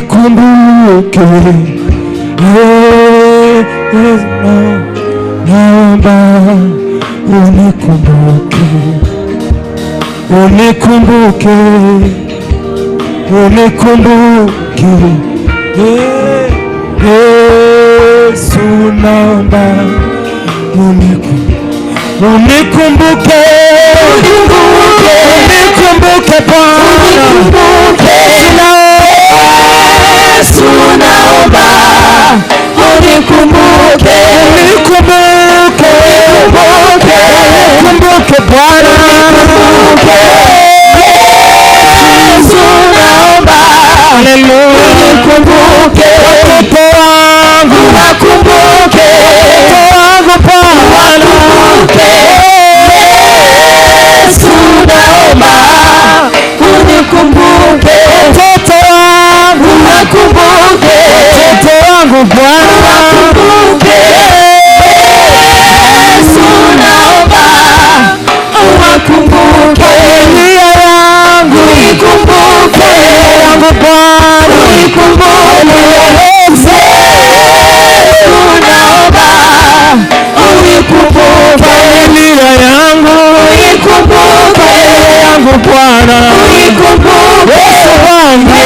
unikumbuke, naomba unikumbuke, unikumbuke, unikumbuke, Yesu naomba unikumbuke, unikumbuke, unikumbuke Bwana, Yesu naomba unikumbuke, unikumbuke, unikumbuke Bwana, Yesu naomba unikumbuke, watoto wangu wakumbuke, watoto wangu Bwana, Yesu naomba unikumbuke, watoto wangu wakumbuke, watoto wangu Bwana, wakumbuke, Yesu naomba wakumbuke, familia yangu ikumbuke, yangu Bwana ikumbuke, Yesu naomba unikumbuke, familia yangu ikumbuke, yangu Bwana ikumbuke, Yesu wangu,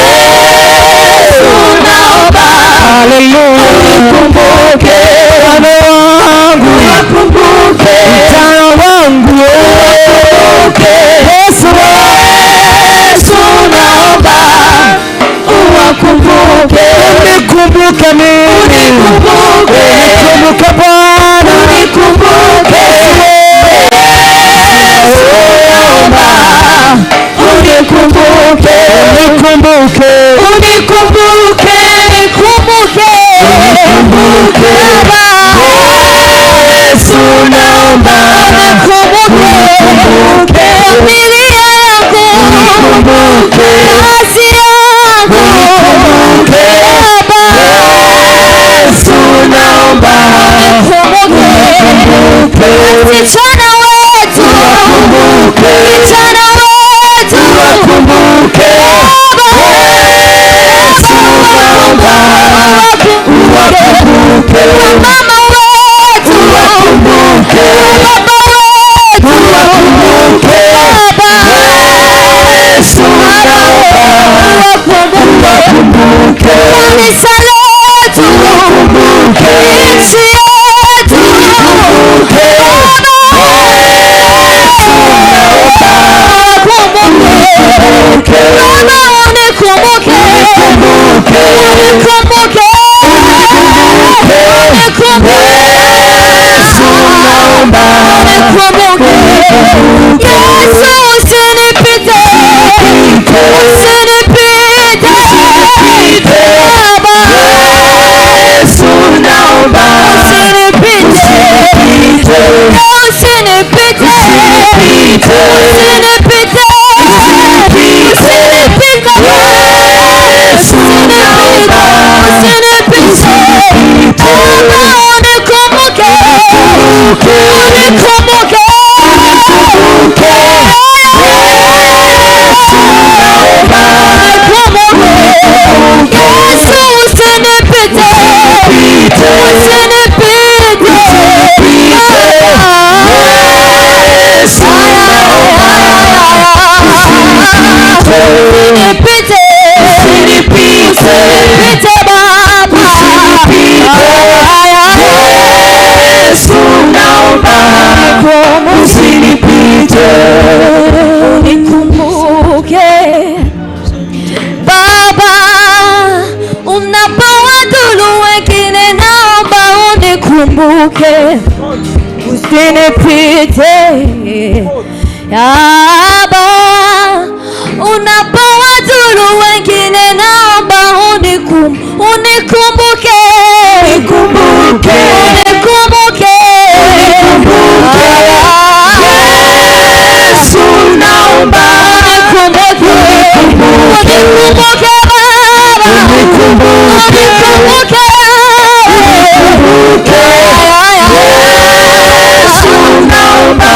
Yesu naomba haleluya unikumbuke, wana wangu wakumbuke, mtana wangu wakumbuke, Yesu naomba uwakumbuke, unikumbuke mimi, unikumbuke, unikumbuke Bwana, unikumbuke, naomba unikumbuke, unikumbuke, unikumbuke, unikumbuke, unikumbuke Yesu naomba unikumbuke, familia yangu unikumbuke, kazi yangu unikumbuke, Yesu naomba unikumbuke, vijana wetu unikumbuke, vijana wetu unikumbuke, Yesu naomba unikumbuke, mama wetu unikumbuke, baba wetu unikumbuke, Yesu naomba unikumbuke, kanisa letu unikumbuke, nchi yetu unikumbuke, Yesu naomba unikumbuke, mama unikumbuke, unikumbuke, unikumbuke, Yesu naomba unikumbuke, Yesu usinipite, usinipite, Baba, Yesu naomba usinipite, usinipite, usinipite, usinipite, Yesu naomba usinipite, Baba unikumbuke, unikumbuke, unikumbuke, Yesu naomba unikumbuke, Yesu usinipite, usinipite, Yesu naomba usinipite, usinipite Baba, Yesu naomba usinipite, unikumbuke Baba, unapowadhuru wengine naomba unikumbuke, usinipite Baba, unapowadhuru wengine naomba unikumbuke, unikumbuke, unikumbuke, Yesu naomba unikumbuke, unikumbuke Baba, unikumbuke, Yesu naomba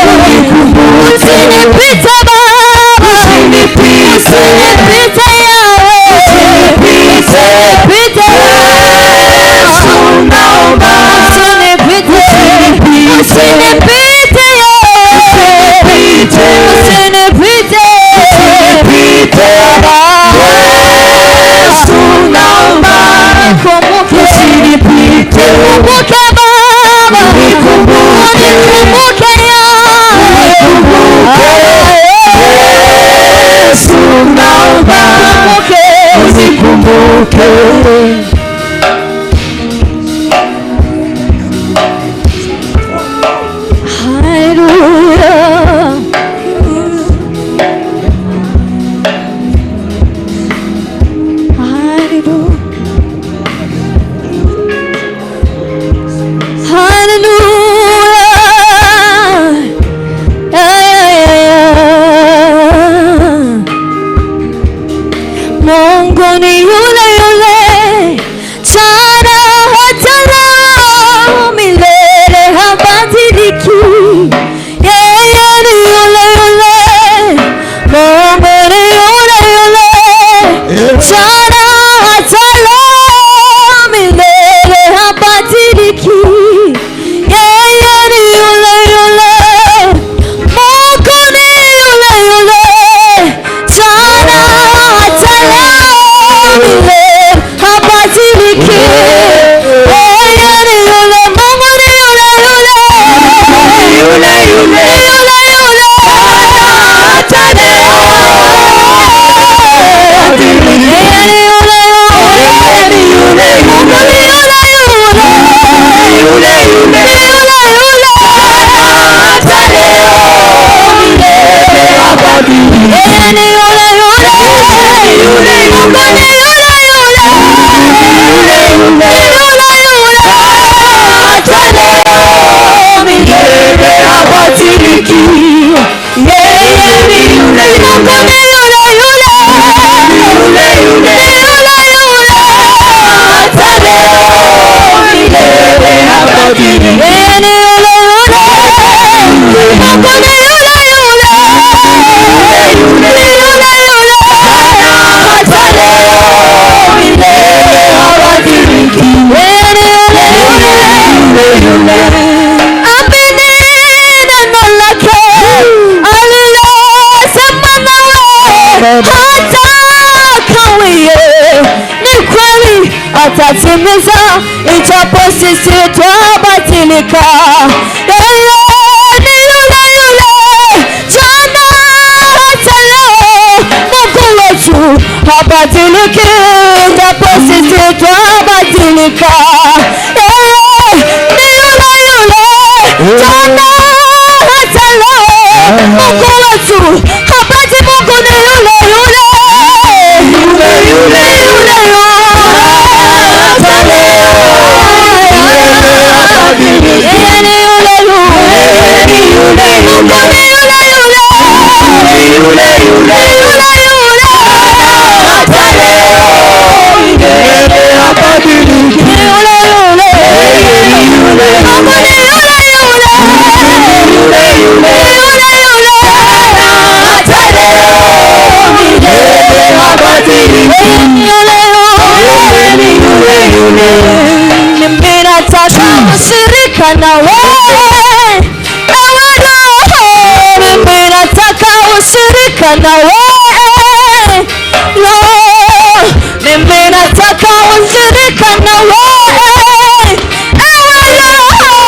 unikumbuke, usinipite Baba, usinipite Atatimiza ijapo sisi twabatilika. Ni yule yule jana hata leo. Mungu wetu habadiliki ijapo sisi twabatilika. Ni yule yule jana hata leo. Mungu wetu habadiliki. Mungu ni yule yule. Ushirika na wewe, ewe Roho, mimi nataka ushirika na wewe. Roho, mimi nataka ushirika na wewe, ewe Roho,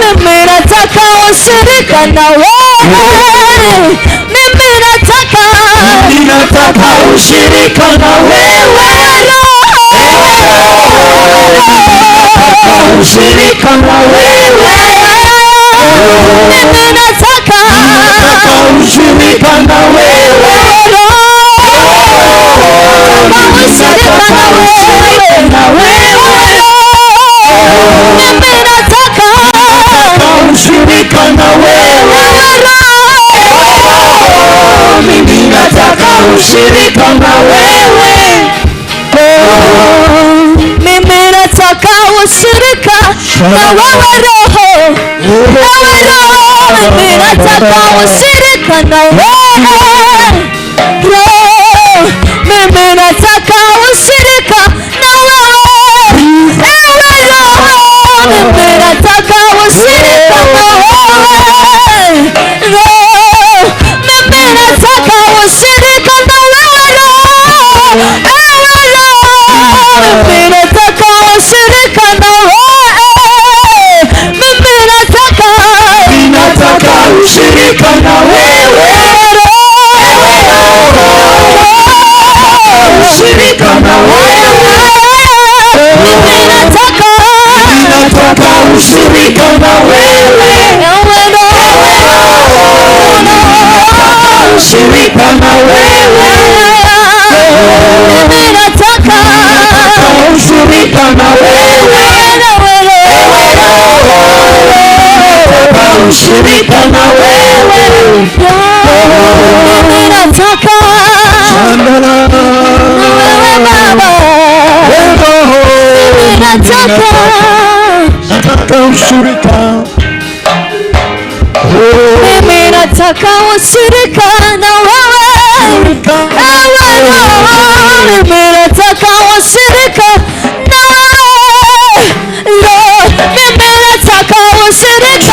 mimi nataka ushirika na wewe. Mimi nataka ushirika na wewe, ushirika na wewe. Mimi nataka ushirika na wewe. Ushirika na wewe. Mimi nataka ushirika na wewe. Mimi nataka ushirika na wewe. Mimi nataka ushirika na wewe Roho. Ewe Roho, mimi nataka ushirika na wewe. Roho, mimi nataka ushirika na wewe. Ewe Roho, mimi nataka ushirika na wewe. Roho, mimi nataka ushirika na wewe Roho. Ewe Roho, mimi nataka ushirika na wewe. Mimi nataka ushirika na wewe. ushirika na wewe. Mimi nataka ushirika na wewe. Ushirika na wewe. Mimi nataka na wewe Baba. Mimi nataka ushirika. Mimi nataka ushirika na wewe. Mimi nataka ushirika na wewe. Mimi nataka ushirika na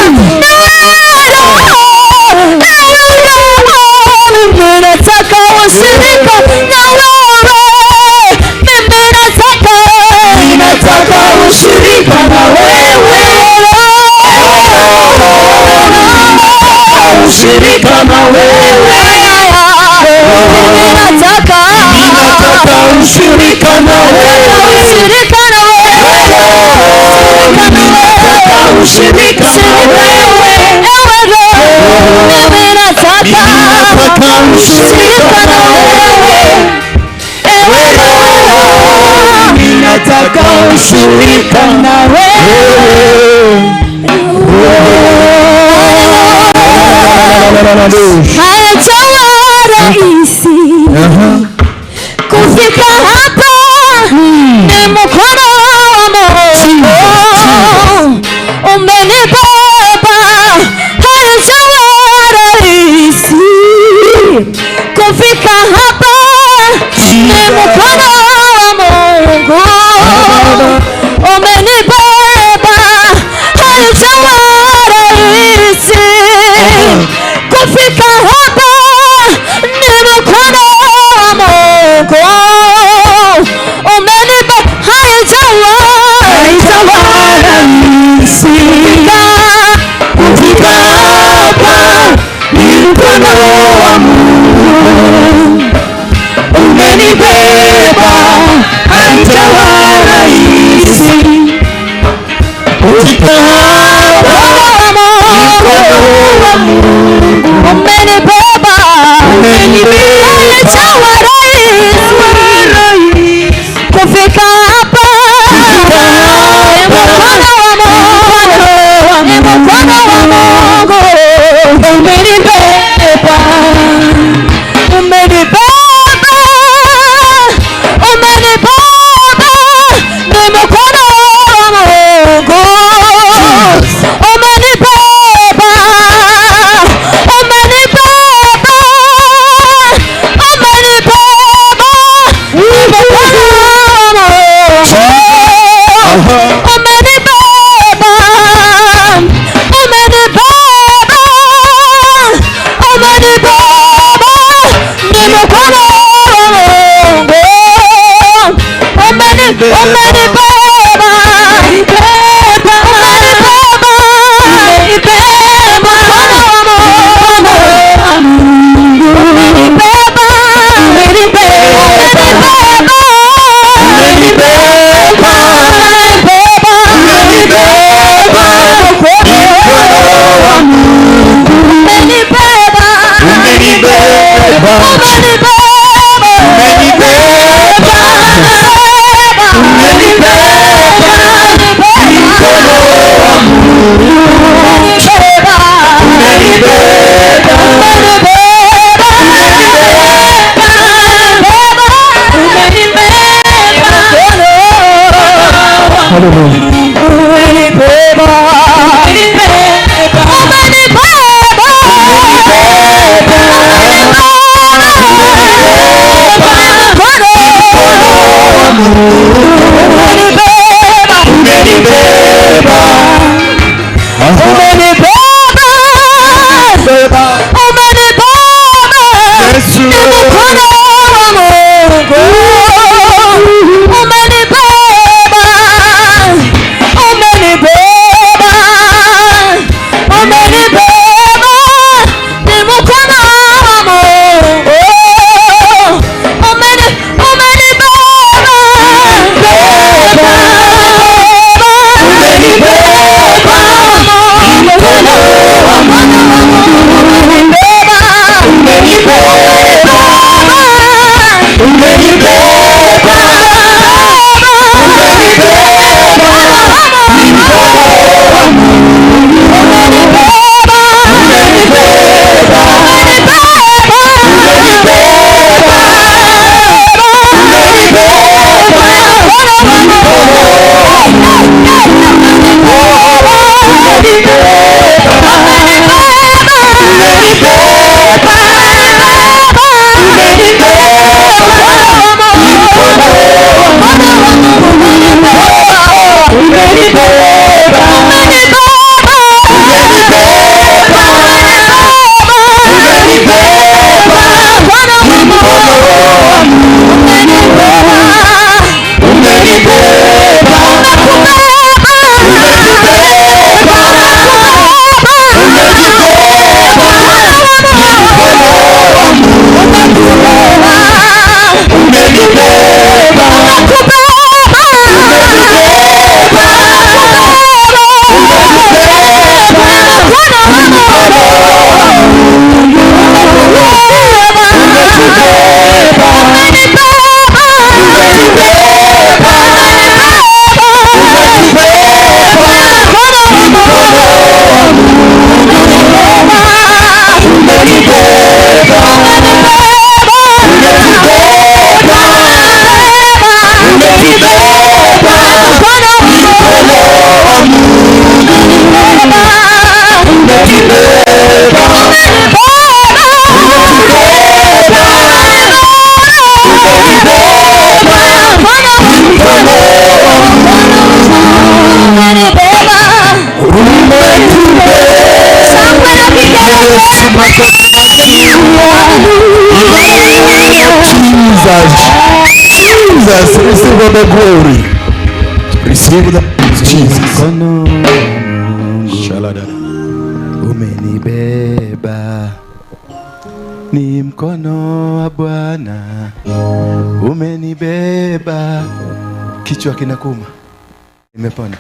wewe. Mimi nataka ushirika na wewe. Mimi nataka ushirika na wewe. Ushirika na wewe. Mimi nataka ushirika na wewe. Ushirika na wewe. Ushirika na wewe. Mimi nataka ushirika na wewe. Mimi nataka ushirika na wewe. Haijawa rahisi kufika hapa, ni mkono wa Mungu umenibeba. Haijawa rahisi kufika hapa, ni mkono wa Mungu umenibeba. Haijawa rahisi kufika hapa, ni mkono wa Mungu umenibeba. Haijawa rahisi kufika hapa, ni mkono wa Mungu umenibeba. Haijawa rahisi kufika hapa, mkono wa Mungu umenibeba. Haijawa rahisi kufika hapa, mkono wa Mungu, mkono wa Mungu umenibeba. Umenibeba, umenibeba, ni mkono wa Mungu umenibeba. Umenibeba, umenibeba, ni mkono wa Mungu umenibeba. Umenibeba, umenibeba, ni mkono wa Mungu umenibeba. Jesus, receive all the glory. Receive the Jesus. Shalada. Umenibeba ni mkono wa Bwana. Umenibeba. Kichwa kinakuma. Nimepona.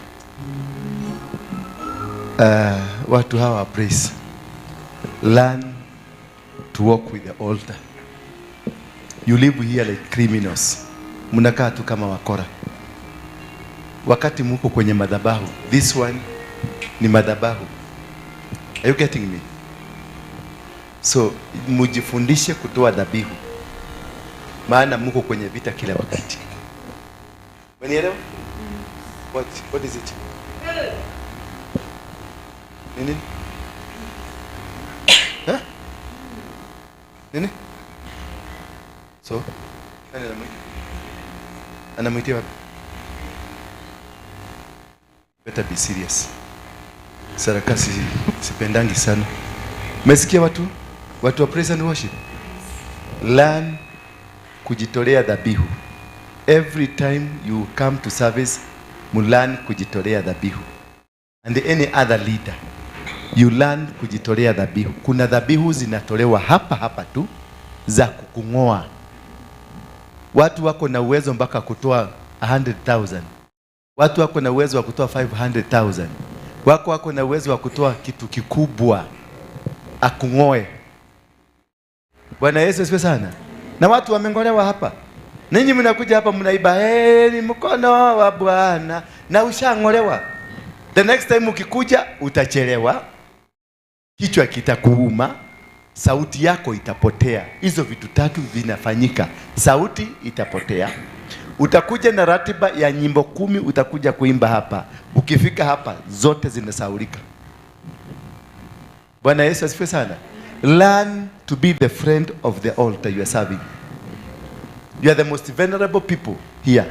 Watu hawa praise. Learn to walk with the altar. You live here like criminals. Mnakaa tu kama wakora. Wakati mko kwenye madhabahu, this one ni madhabahu. Are you getting me? So mujifundishe kutoa dhabihu. Maana mko kwenye vita kila wakati. Unielewa? What is it? Nini? Huh? Nini? So, anamwitia wapi? Better be serious. Sarakasi sipendangi sana. Umesikia watu? Watu wa praise and worship. Learn kujitolea dhabihu. Every time you come to service, learn kujitolea dhabihu. And any other leader, you learn kujitolea dhabihu. Kuna dhabihu zinatolewa hapa tu za kukungoa. Watu wako na uwezo mpaka kutoa 100,000. Watu wako na uwezo wa kutoa 500,000. Wako na uwezo wa kutoa kitu kikubwa akungoe. Bwana Yesu asifiwe sana. Na watu wamengolewa hapa. Ninyi mnakuja hapa mnaiba ni mkono wa Bwana na ushangolewa. The next time ukikuja utachelewa. Kichwa kitakuuma. Sauti yako itapotea. Hizo vitu tatu vinafanyika. Sauti itapotea. Utakuja na ratiba ya nyimbo 10 utakuja kuimba hapa. Ukifika hapa zote zinasaulika. Bwana Yesu asifiwe sana. Learn to be the friend of the altar you are serving. You are the most vulnerable people here.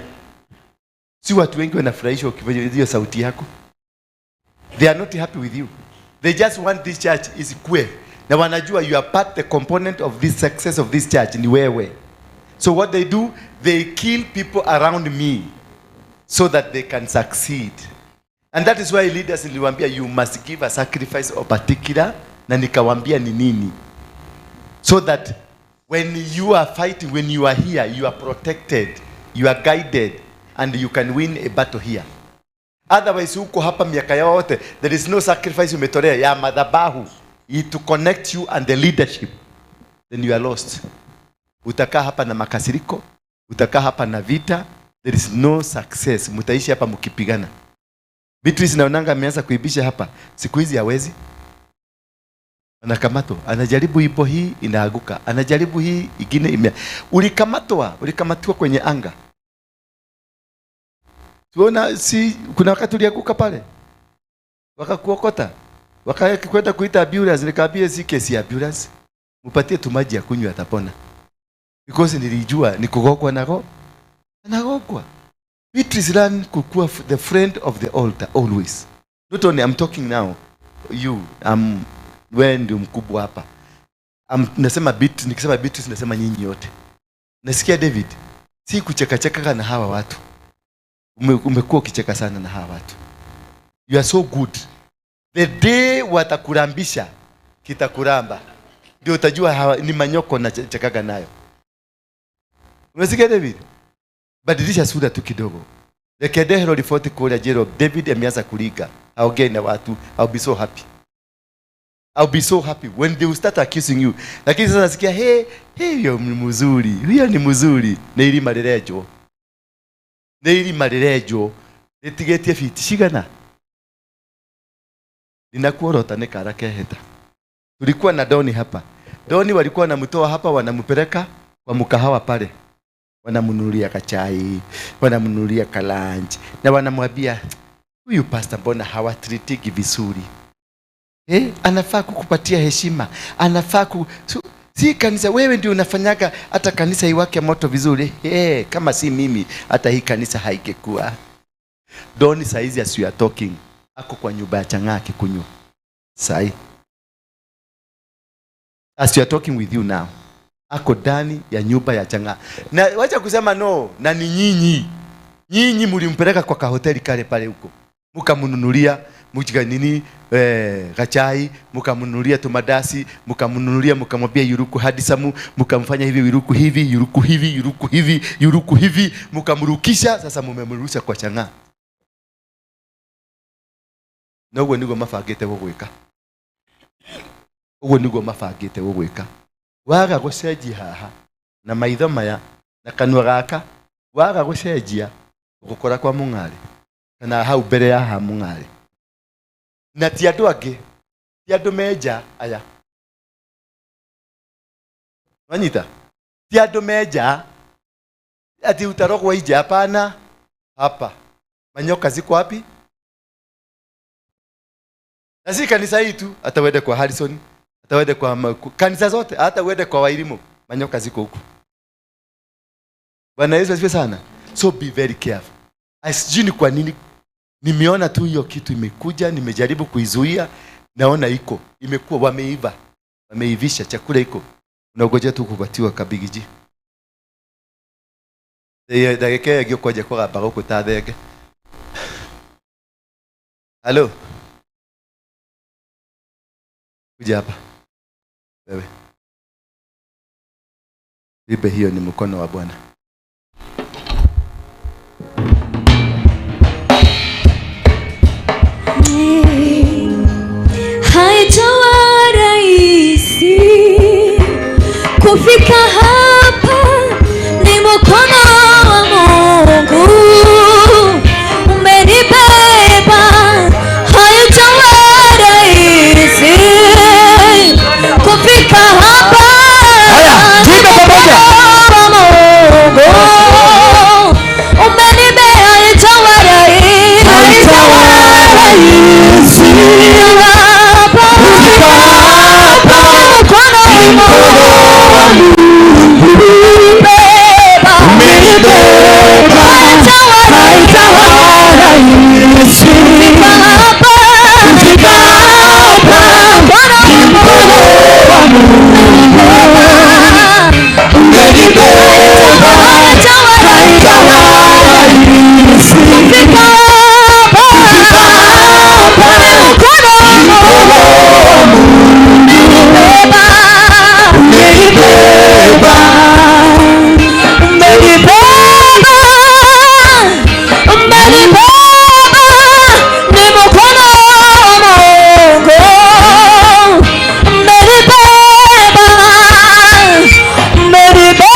Si watu wengi wanafurahishwa ukifanya hiyo sauti yako. They are not happy with you. They just want this church is kwe. Na wanajua you are part the component of this success of this church ni wewe. So what they do, they kill people around me so that they can succeed. And that is why leaders niliwaambia you must give a sacrifice of particular, na nikawaambia ni nini. So that when you are fighting, when you are here, you are protected, you are guided, and you can win a battle here. Otherwise uko hapa miaka yote, there is no sacrifice umetolea ya madhabahu to connect you and the leadership, then you are lost. Utakaa hapa na makasiriko, utakaa hapa na vita, there is no success. Mtaishi hapa mkipigana. Beatrice naonanga ameanza kuibisha hapa. Siku hizi hawezi. Anakamato, anajaribu ipo hii inaaguka. Anajaribu hii ingine ulikamatwa kwenye anga. Tuona si kuna wakati ulianguka pale. Wakakuokota. Wakakwenda kuita ambulance, nikaambia si kesi ya ambulance. Mpatie tu maji ya kunywa atapona. Because nilijua nikugogwa nako. Anagogwa. Beatrice learn kukua the friend of the altar always. Not only I'm talking now you, wewe ndio mkubwa hapa. Nasema Beatrice, nikisema Beatrice nasema nyinyi yote. Nasikia David, si kucheka na hawa watu. Umekuwa ukicheka sana na hawa watu. You are so good. The day watakurambisha kitakuramba. Ndio utajua hawa ni manyoko na chekaga nayo. Umesikia David? Badilisha sura tu kidogo. Lekadehero ripoti kule jero David ameanza kuliga. Aongee na watu. I'll be so happy. I'll be so happy when they will start accusing you. Lakini sasa nasikia huyo ni mzuri. Huyo ni mzuri. Na ili marirejo. Etigetie fiti shigana. Ninakuorota nekarake heta. Tulikuwa na Doni hapa. Doni walikuwa wanamtoa hapa wanampeleka kwa mkahawa pale. Wanamunulia kachai, wanamunulia kalanji, na wanamwambia huyu pastor mbona hawatreatiki vizuri? Anafaa kukupatia heshima. Anafaa si kanisa wewe ndio unafanyaga hata kanisa iwake moto vizuri. Kama si mimi hata hii kanisa haingekuwa. Doni saizi as you are talking ako kwa nyumba ya chang'aa akikunywa. Sai. As you are talking with you now. Ako ndani ya nyumba ya chang'aa. Na wacha kusema no, na ni nyinyi. Nyinyi mlimpeleka kwa kahoteli kale pale huko. Mkamnunulia gachai, mkamnunulia tomadasi, mkamnunulia, mkamwambia yuruku hadisamu, mkamfanya hivi yuruku hivi, yuruku hivi, yuruku hivi, yuruku hivi, mkamrukisha. Sasa mmemrusha kwa chang'aa. Nogwe nigo mafagete gugwika. Ugo nigo mafagete gugwika. Waga gucenjia haha na maitho maya na kanua gaka, waga gucenjia gukora kwa mung'ari kana hau mbere ya ha mung'ari. Na ti andu angi, ti andu menja aya. Wanyita? Ti andu menja ati utarogwa ije, hapana. Hapa manyoka ziko wapi? Na si kanisa hii tu, hata uende kwa Harrison, hata uende kwa kanisa zote, hata uende kwa Wairimu, manyoka ziko huko. Bwana Yesu asifiwe sana. So be very careful. Asijini kwa nini nimeona tu hiyo kitu imekuja, nimejaribu kuizuia, naona iko imekuwa wameiva. Wameivisha chakula iko. Unagoja tu kupatiwa kabigiji. Dageke agio koje kwa baroko tadege. Hello. Kuja hapa. Wewe. Ibe hiyo ni mkono wa Bwana. Haijawa rahisi kufika hapa, ni mkono wa Mungu umenibeba. Haijawa rahisi kufika hapa. Haya, tuimbe pamoja. Mungu umenibeba. Haijawa rahisi. Haijawa rahisi kufika hapa, mkono wa Mungu umenibeba. Haijawa rahisi kufika hapa, kufika hapa, mkono wa Mungu umenibeba. Haijawa rahisi kufika hapa, kufika hapa, mkono wa Mungu umenibeba. Umenibeba. Umenibeba. Umenibeba. Ni mkono wa Mungu umenibeba. Umenibeba. Umenibeba.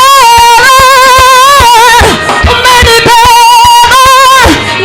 Ni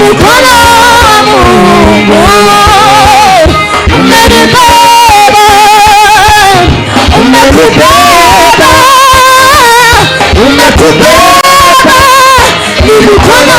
mkono wa Mungu umetubeba, ni mkono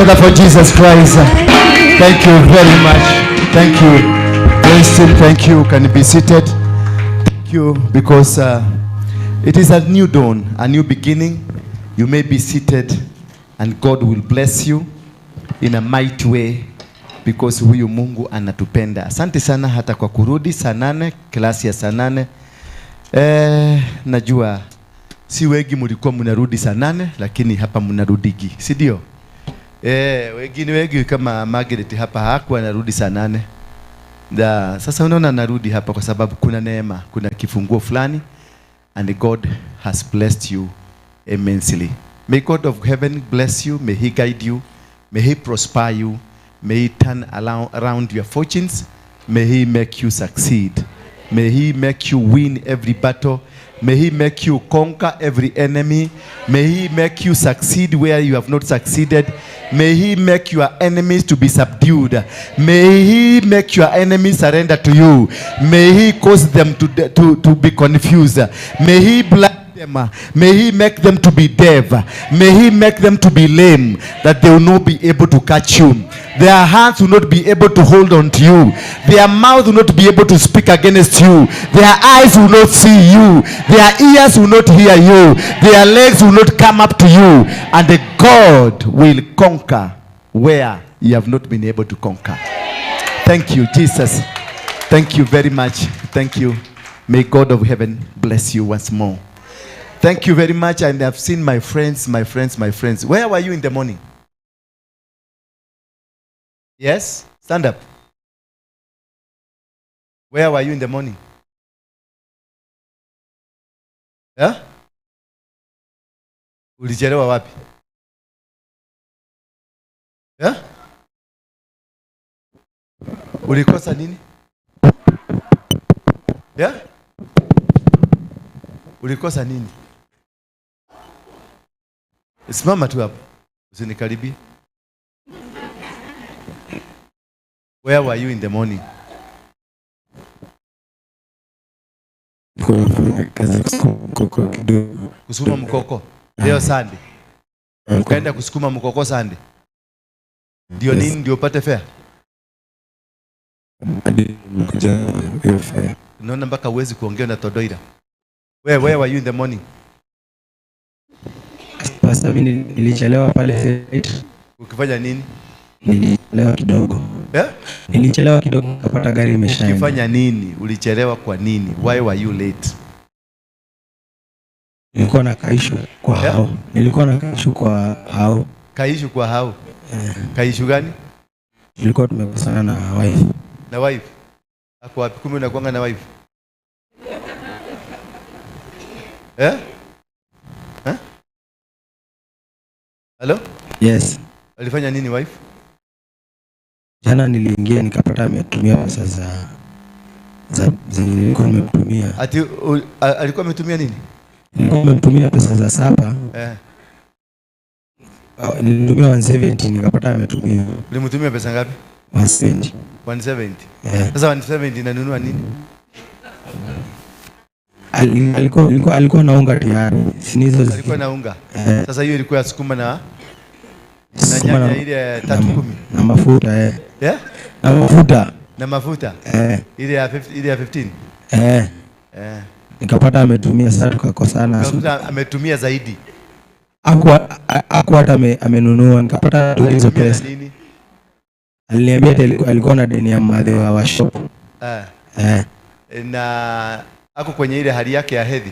together for Jesus Christ. Thank you very much. Thank you. Winston, thank you. Can you be seated? Thank you, because it is a new dawn, a new beginning. You may be seated, and God will bless you in a mighty way, because huyu Mungu anatupenda. Asante sana hata kwa kurudi saa 8, klasi ya saa 8. Najua si wengi mlikuwa mnarudi saa 8, lakini hapa mnarudigi, si ndio? Wengi kama Margaret hapa hakuwa anarudi saa 8. Sasa unaona narudi hapa kwa sababu kuna neema, kuna kifunguo fulani, and God has blessed you immensely. May God of heaven bless you, may he guide you, may he prosper you, may he turn around your fortunes, may he make you succeed, may he make you win every battle, may he make you conquer every enemy, may he make you succeed where you have not succeeded, may he make your enemies to be subdued, may he make your enemies surrender to you, may he cause them to be confused, may he blind them, may he make them to be deaf, may he make them to be lame, that they will not be able to catch you, their hands will not be able to hold on to you, their mouth will not be able to speak against you, their eyes will not see you, their ears will not hear you, their legs will not come up to you, and the God will conquer where you have not been able to conquer. Thank you, Jesus. Thank you very much. Thank you. May God of heaven bless you once more. Thank you very much. And I've seen my friends. Where were you in the morning? Yes? Stand up. Where were you in the morning? Yeah? Ulichelewa wapi? Yeah? Ulikosa nini? Yeah? Ulikosa nini? Simama tu hapo. Usinikaribie. Where were you in the morning? Kusukuma mkoko. Leo Sunday. Ukaenda kusukuma mkoko Sunday. Ndio nini ndio upate fare? Unaona mpaka uwezi kuongea na Todoira. Where were you in the morning? Sasa mimi nilichelewa pale. Ukifanya nini? Nilichelewa kidogo. Yeah? Nilichelewa kidogo nikapata gari imeshaenda. Ukifanya nini? Ulichelewa kwa nini? Why were you late? Nilikuwa na kaishu kwa hao. Nilikuwa na kaishu kwa hao. Kaishu kwa hao? Kaishu gani? Nilikuwa tumekosana na wife. Na wife? Ako wapi? Kumbe unakuanga na wife? Eh? Huh? Hello? Yes. Alifanya nini wife? Jana niliingia nikapata ametumia pesa za nilikuwa nimetumia. Ati alikuwa ametumia nini? Nilikuwa nimetumia pesa za sapa. Nilitumia 170 nikapata ametumia. Ulimtumia pesa ngapi? 170. 170. Sasa 170 inanunua nini? Alikuwa na unga tayari. Sinizo alikuwa na unga. Sasa hiyo ilikuwa sukuma na nyanya ile 310 na mafuta Yeah? Na mafuta. Ile ya 15. Nikapata ametumia, sasa tukakosana. Nikapata ametumia zaidi. Hakuwa hata amenunua, nikapata tu hizo pesa. Aliniambia alikuwa na deni ya madhe wa shop. Na ako kwenye ile hali yake ya hedhi.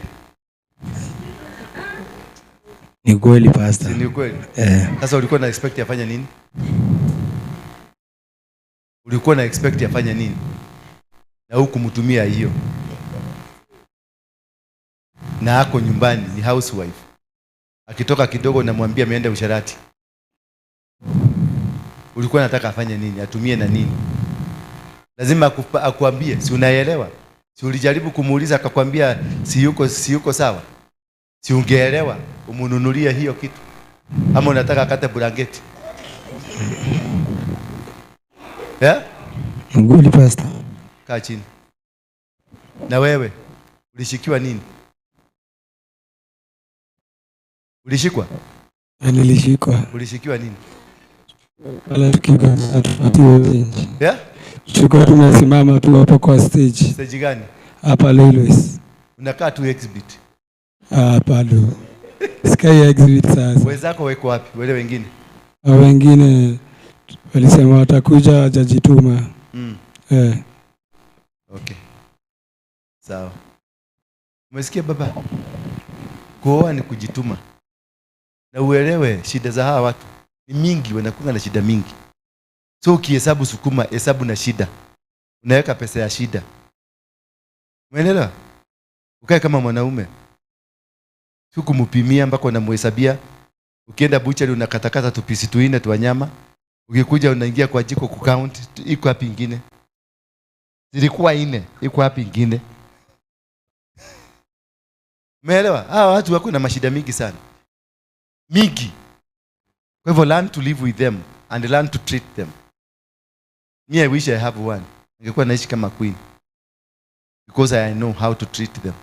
Ni kweli pastor. Ni kweli. Sasa ulikuwa na expect afanye nini? Ulikuwa na expect afanye nini? Na huku mtumia hiyo. Na ako nyumbani ni housewife. Akitoka kidogo namwambia ameenda usharati. Ulikuwa nataka afanye nini? Atumie na nini? Lazima akuambie, si unaelewa? Si ulijaribu kumuuliza akakwambia si yuko sawa? Si ungeelewa umununulie hiyo kitu? Ama unataka akate blanketi? Nguli pastor. Kaa chini. Na wewe ulishikiwa nini? Ulishikwa? Nilishikwa. Ulishikiwa nini? Wala tukikati Yeah? tuko tumesimama tu hapo kwa stage. Stage gani? Hapa Lewis. Unakaa tu exhibit. Hapa ndo. Sky exhibit sasa. Wenzako wako wapi? Wale wengine? Wengine walisema watakuja hajajituma. Okay. Sawa. Umesikia baba? Kuoa ni kujituma. Na uelewe shida za hawa watu ni mingi, wanakuwa na shida mingi. So ukihesabu sukuma, hesabu na shida. Unaweka pesa ya shida. Umeelewa? Ukae kama mwanaume. Si kumpimia mpaka unamhesabia. Ukienda butchery unakatakata tupisi tuine tu wanyama. Ukikuja unaingia kwa jiko kucount, iko wapi ingine? Zilikuwa 4, iko wapi ingine? Umeelewa? Hawa watu wako na mashida mingi sana. Mingi. Kwa hivyo learn to live with them and learn to treat them. Me, I wish I have one. Ningekuwa naishi kama queen. Because I know how to treat them.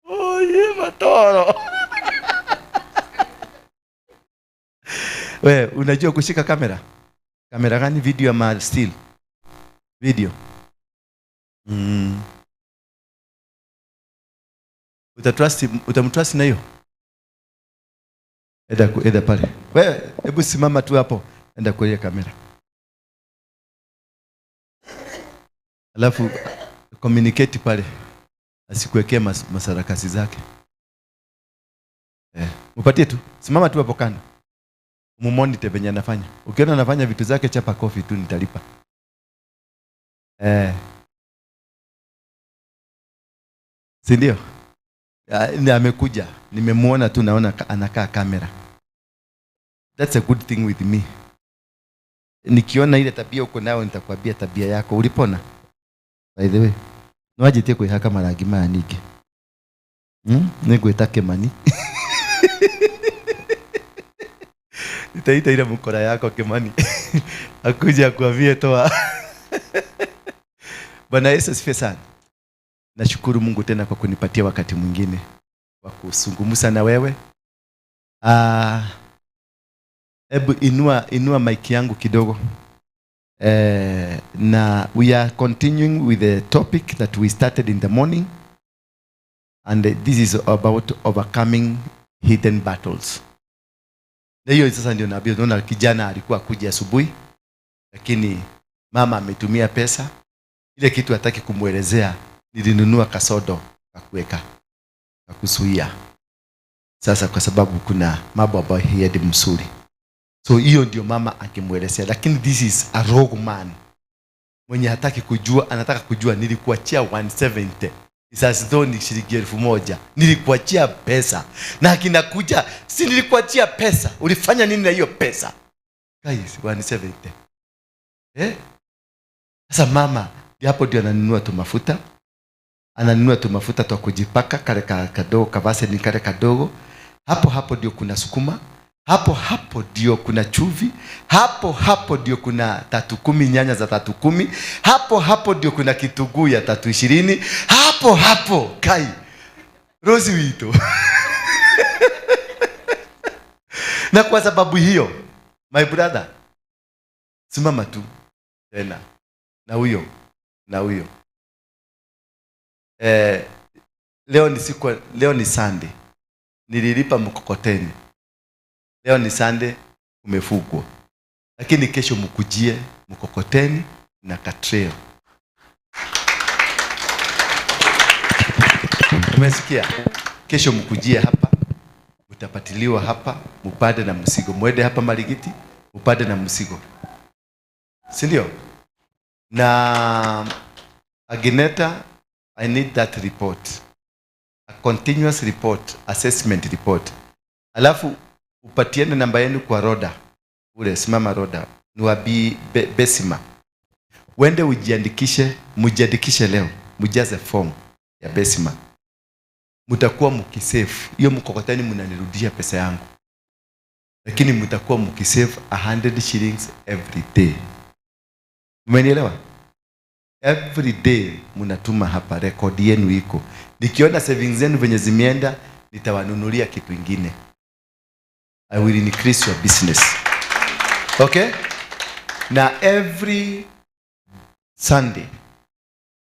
Oh, ye matoro. Wewe unajua kushika kamera? Kamera gani, video ama still? Video. Utamtrust na hiyo? Eda pale. Wewe hebu simama tu hapo. Enda kwa ile kamera. Alafu communicate pale. Asikuwekee masarakasi zake. Upatie tu. Simama tu hapo kando. Mumonite venye anafanya. Ukiona anafanya vitu zake, chapa kofi tu, nitalipa. Si ndio? Amekuja. Nimemuona tu, naona anakaa kamera. That's a good thing with me. Nikiona ile tabia uko nayo nitakwambia tabia yako. Ulipona? By the way. Nwajitie kuihaka marangi maya nige. Nigwetake mani. Nitaita ile mkora yako Kimani. Akuja akuambie toa. Bwana Yesu asifiwe sana. Nashukuru Mungu tena kwa kunipatia wakati mwingine wa kuzungumza na wewe. Hebu inua mic yangu kidogo. Na we are continuing with the topic that we started in the morning, and this is about overcoming hidden battles. Na hiyo sasa ndio nabii, unaona kijana alikuwa kuja asubuhi, lakini mama ametumia pesa. Ile kitu hataki kumuelezea, nilinunua kasodo kakuweka kakusuia. Sasa kwa sababu kuna mambo ambayo hayaendi mzuri. So hiyo ndio mama akimuelezea, lakini this is a rogue man. Mwenye hataki kujua, anataka kujua nilikuachia 170. Sasa ndo ni shilingi 1000. Nilikuachia pesa. Na akinakuja, si nilikuachia pesa. Ulifanya nini na hiyo pesa? Guys, 170. Sasa mama hapo ndio ananunua tu mafuta. Ananunua tu mafuta tu kujipaka kale kadogo, kavase ni kale kadogo. Hapo ndio kuna sukuma. Hapo ndio kuna chuvi. Hapo ndio kuna 310 nyanya za 310. Hapo ndio kuna kitunguu ya 320. Hapo kai Rosi wito. Na kwa sababu hiyo, my brother, simama tu tena na huyo. Leo ni Sunday. Nililipa mkokoteni. Leo ni Sunday, umefugwa. Lakini kesho mkujie mkokoteni na katreo. Umesikia? Kesho mkujie hapa, mtapatiliwa hapa, mpade na msigo. Mwende hapa Marigiti, mpade na msigo. Si ndio? Na Agineta, I need that report. A continuous report, assessment report. Alafu upatiane namba yenu kwa Roda. Ule simama Roda. Nuabi Besima. Wende mujiandikishe leo. Mujaze form ya Besima. Mutakuwa mukisave. Hiyo mkokoteni mnanirudishia pesa yangu. Lakini mutakuwa mukisave 100 shillings every day. Umenielewa? Every day mnatuma hapa, record yenu iko. Nikiona savings zenu venye zimeenda, nitawanunulia kitu kingine. I will increase your business. Okay? Na every Sunday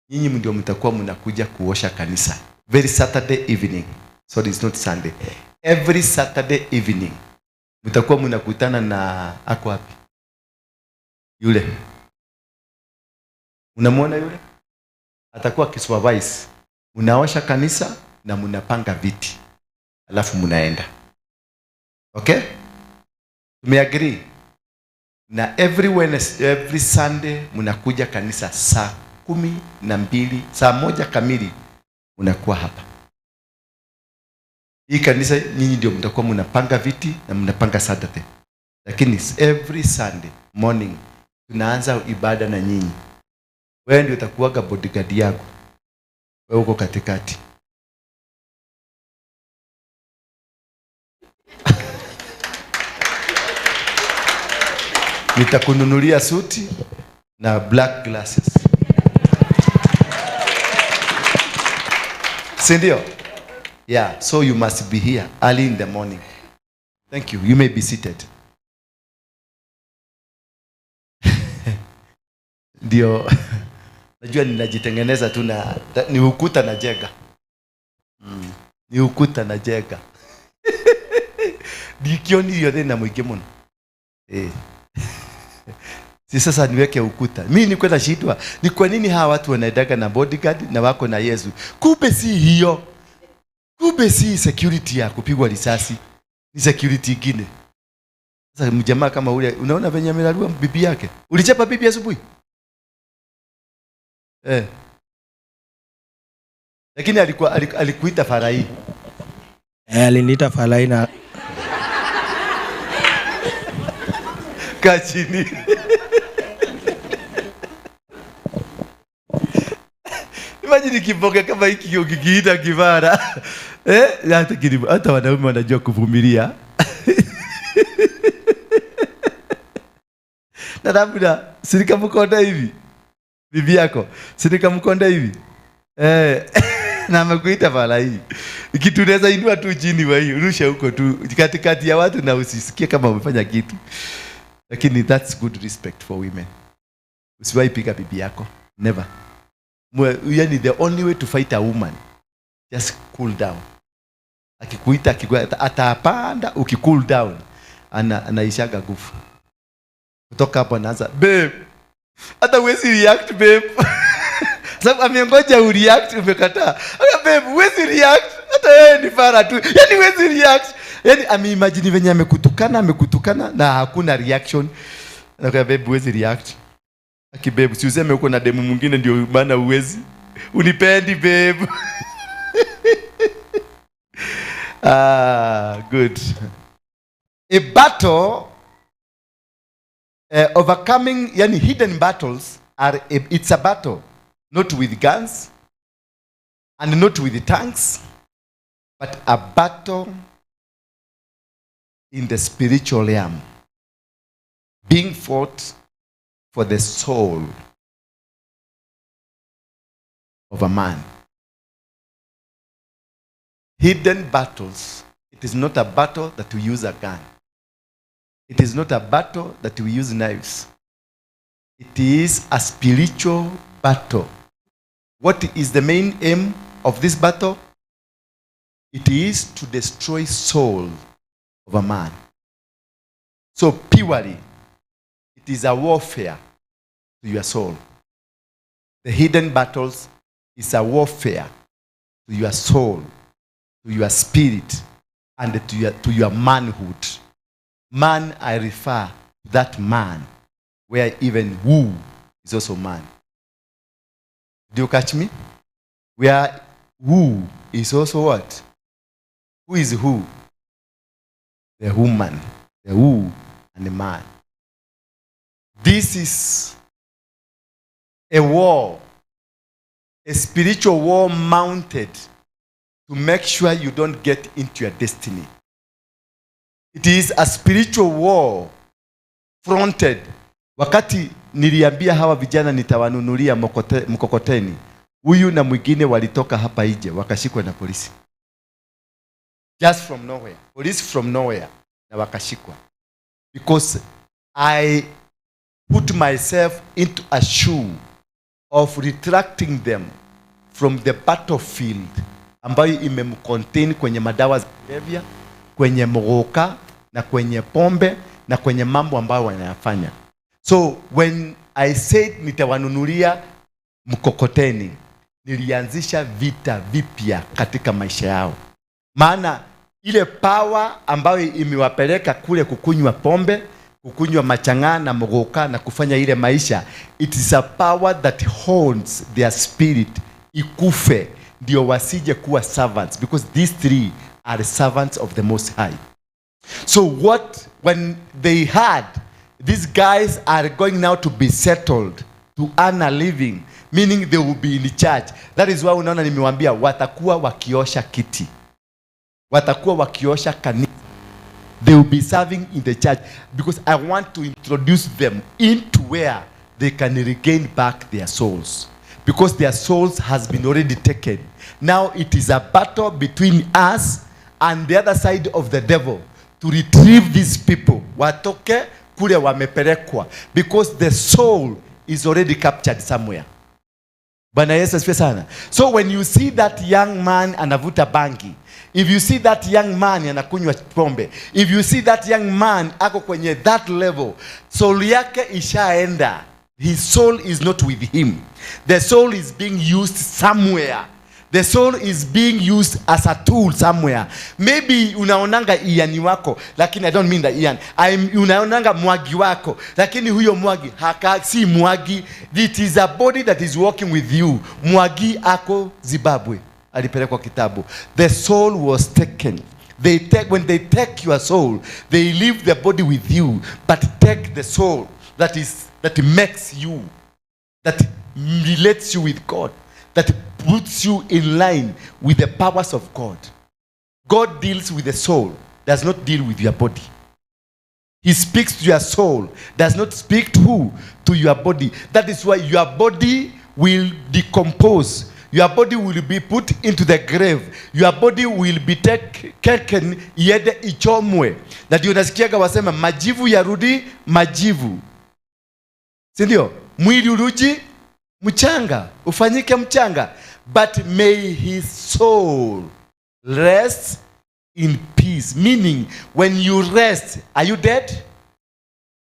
nyinyi ndio mtakuwa mnakuja kuosha kanisa. Very Saturday evening. Sorry, it's not Sunday. Every Saturday evening mtakuwa mnakutana na ako wapi? Yule. Unamwona yule? Atakuwa kisupervise. Mnaosha kanisa na mnapanga viti. Alafu mnaenda. Okay? Tumeagree? Na every Wednesday, every Sunday mnakuja kanisa saa 12, saa 1 kamili mnakuwa hapa. Hii kanisa nyinyi ndio mtakuwa mnapanga viti na mnapanga Saturday. Lakini every Sunday morning tunaanza ibada na nyinyi. Wewe ndio utakuwa bodyguard yako. Wewe uko katikati. Nitakununulia suti na black glasses. Sindio? Yeah, so you must be here early in the morning. Thank you. You may be seated. Ndio. Najua ninajitengeneza tu na ni ukuta na jega. Ni ukuta na jega. Dikioni hiyo tena mwike mno. Si sasa niweke ukuta. Mimi niko na shida. Ni kwa nini hawa watu wanaendaga na bodyguard na wako na Yesu? Kumbe si hiyo. Kumbe si security ya kupigwa risasi. Ni security ingine. Sasa mjamaa kama ule, unaona venye amelalua bibi yake. Ulichapa bibi asubuhi? Lakini alikuita Farai. Aliniita Farai na kachini. Imagine kiboga kama hiki ukikiita kivara. Hata wanaume wanajua kuvumilia. Na labda sirika mkonda hivi. Bibi yako sirika mkonda hivi. Na amekuita Farai. Kitu unaweza inua tu chini wewe, rusha huko tu katikati ya watu na usisikie kama umefanya kitu. Lakini that's good respect for women. Usiwahi piga bibi yako. Never. Yani the only way to fight a woman, just cool down. Akikuita atapanda, ukicool down anaishaga nguvu. Kutoka hapo anaanza, babe, hata huwezi react babe. Sababu amengoja ureact, umekataa. Babe, huwezi react, hata wewe ni fara tu. Yani huwezi react. Yani ameimagine venye amekutukana na hakuna reaction. Anakuwa babe, huwezi react. Aki babe, si useme uko na demu mwingine ndio maana huwezi. Unipendi babe. Good. A battle, overcoming, yani hidden battles it's a battle, not with guns and not with tanks, but a battle in the spiritual realm, being fought for the soul of a man. Hidden battles. It is not a battle that we use a gun. It is not a battle that we use knives. It is a spiritual battle. What is the main aim of this battle? It is to destroy soul of a man. So purely, it is a warfare to your soul. The hidden battles is a warfare to your soul, to your spirit, and to your manhood. Man, I refer to that man where even who is also man. Do you catch me? Where who is also what? Who is who? The woman, the who, and the man. This is a war, a spiritual war mounted to make sure you don't get into your destiny. It is a spiritual war fronted. Wakati niliambia hawa vijana nitawanunulia mkokoteni, huyu na mwingine walitoka hapa nje wakashikwa na polisi. just from nowhere, police from nowhere, na wakashikwa. Because I put myself into a shoe of retracting them from the battlefield ambayo imemcontain kwenye madawa za kulevya, kwenye mgoka na kwenye pombe na kwenye mambo ambayo wanayafanya. So when I said nitawanunulia mkokoteni, nilianzisha vita vipya katika maisha yao. Maana ile power ambayo imewapeleka kule kukunywa pombe, kukunywa machang'a na mgoka na kufanya ile maisha, it is a power that haunts their spirit, ikufe ndio wasije kuwa servants, because these three are servants of the Most High. So when they heard these guys are going now to be settled to earn a living, meaning they will be in church. That is why unaona nimewambia watakuwa wakiosha kiti, watakuwa wakiosha kanisa. They will be serving in the church, because I want to introduce them into where they can regain back their souls, because their souls has been already taken. Now it is a battle between us and the other side of the devil to retrieve these people, watoke kule wamepelekwa, because the soul is already captured somewhere. Bwana Yesu asifiwe sana. So when you see that young man anavuta bangi, if you see that young man anakunywa pombe, if you see that young man ako kwenye that level, soul yake ishaenda. His soul is not with him. The soul is being used somewhere. The soul is being used as a tool somewhere. Maybe unaonanga Ian wako, lakini I don't mean that Ian. Unaonanga mwagi wako, lakini huyo mwagi si mwagi. It is a body that is working with you. Mwagi ako Zimbabwe, alipelekwa kitabu. The soul was taken. When they take your soul, they leave the body with you, but take the soul that makes you, that relates you with God, that puts you in line with the powers of God. God deals with the soul, does not deal with your body. He speaks to your soul, does not speak to who? To your body. That is why your body will decompose. Your body will be put into the grave. Your body will be taken iende ichomwe. Na ndio nasikiaga wasema majivu yarudi majivu. Si ndio? Mwili urudi mchanga, ufanyike mchanga. But may his soul rest in peace. Meaning, when you rest, are you dead?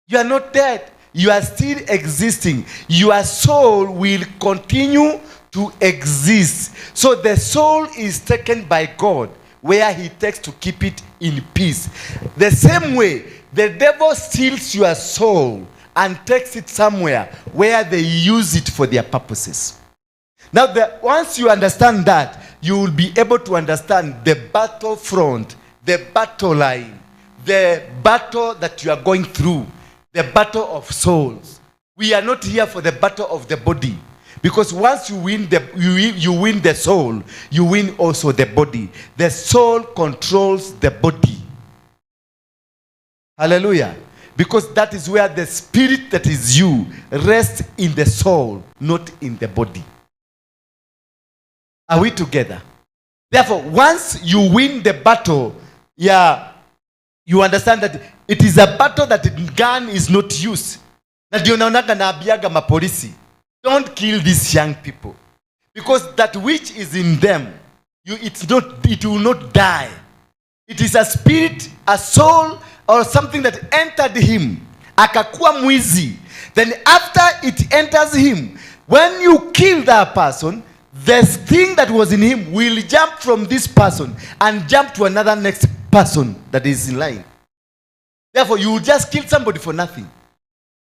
You are not dead. You are still existing. Your soul will continue to exist. So the soul is taken by God, where he takes to keep it in peace. The same way, the devil steals your soul and takes it somewhere where they use it for their purposes. Now, once you understand that, you will be able to understand the battlefront, the battle line, the battle that you are going through, the battle of souls. We are not here for the battle of the body, because once you win the soul, you win also the body. The soul controls the body. Hallelujah. Because that is where the spirit that is you rests in the soul, not in the body. Are we together? Therefore, once you win the battle, you understand that it is a battle that gun is not used. Na ndio naonaga naambiaga mapolisi, don't kill these young people, because that which is in them, it will not die. It is a spirit, a soul, or something that entered him. Akakuwa mwizi. Then after it enters him, when you kill that person, the thing that was in him will jump from this person and jump to another next person that is in line. Therefore, you will just kill somebody for nothing.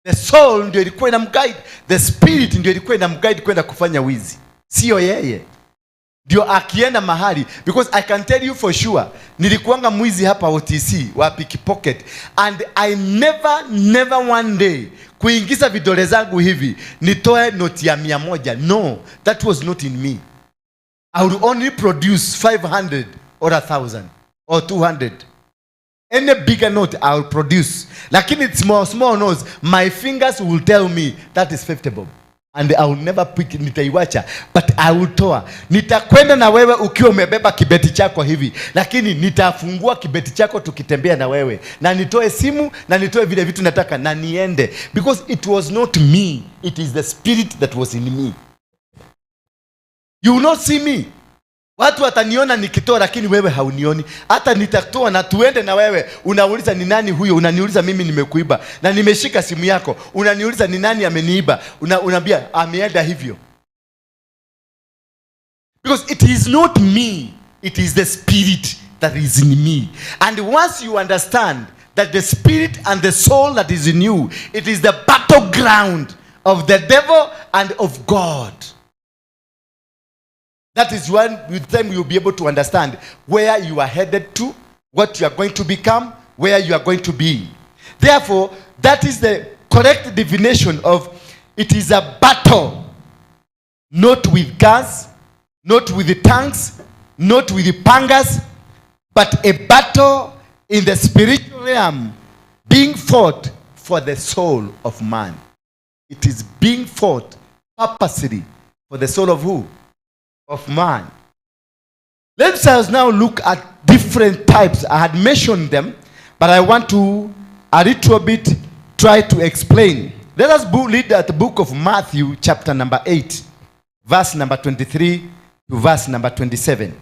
The soul ndio ilikuwa inamguide, the spirit ndio ilikuwa inamguide kwenda kufanya wizi, sio yeye. Ndio akienda mahali, because I can tell you for sure, nilikuanga mwizi hapa OTC wa pickpocket, and I never one day kuingiza vidole zangu hivi nitoe noti ya 100. No, that was not in me. I would only produce 500 or 1,000 or 200. Any bigger note I will produce. Lakini it's small notes. My fingers will tell me that is 50 bob. and I will never pick, nitaiwacha, but I will toa. Nitakwenda na wewe ukiwa umebeba kibeti chako hivi, lakini nitafungua kibeti chako tukitembea na wewe, na nitoe simu na nitoe vile vitu nataka na niende, because it was not me, it is the spirit that was in me. You will not see me. Watu wataniona nikitoa, lakini wewe haunioni. Hata nitatoa na tuende na wewe, unauliza ni nani huyo, unaniuliza mimi nimekuiba na nimeshika simu yako, unaniuliza ni nani ameniiba, unaambia ameenda hivyo. Because it is not me, it is the spirit that is in me. And once you understand that the spirit and the soul that is in you, it is the battleground of the devil and of God. That is when with time you'll be able to understand where you are headed to, what you are going to become, where you are going to be. Therefore, that is the correct definition of it is a battle, not with guns, not with the tanks, not with the pangas, but a battle in the spiritual realm being fought for the soul of man. It is being fought purposely for the soul of who? Of man. Let us now look at different types. I had mentioned them, but I want to a little bit try to explain. Let us read at the book of Matthew chapter number 8, verse number 23 to verse number 27.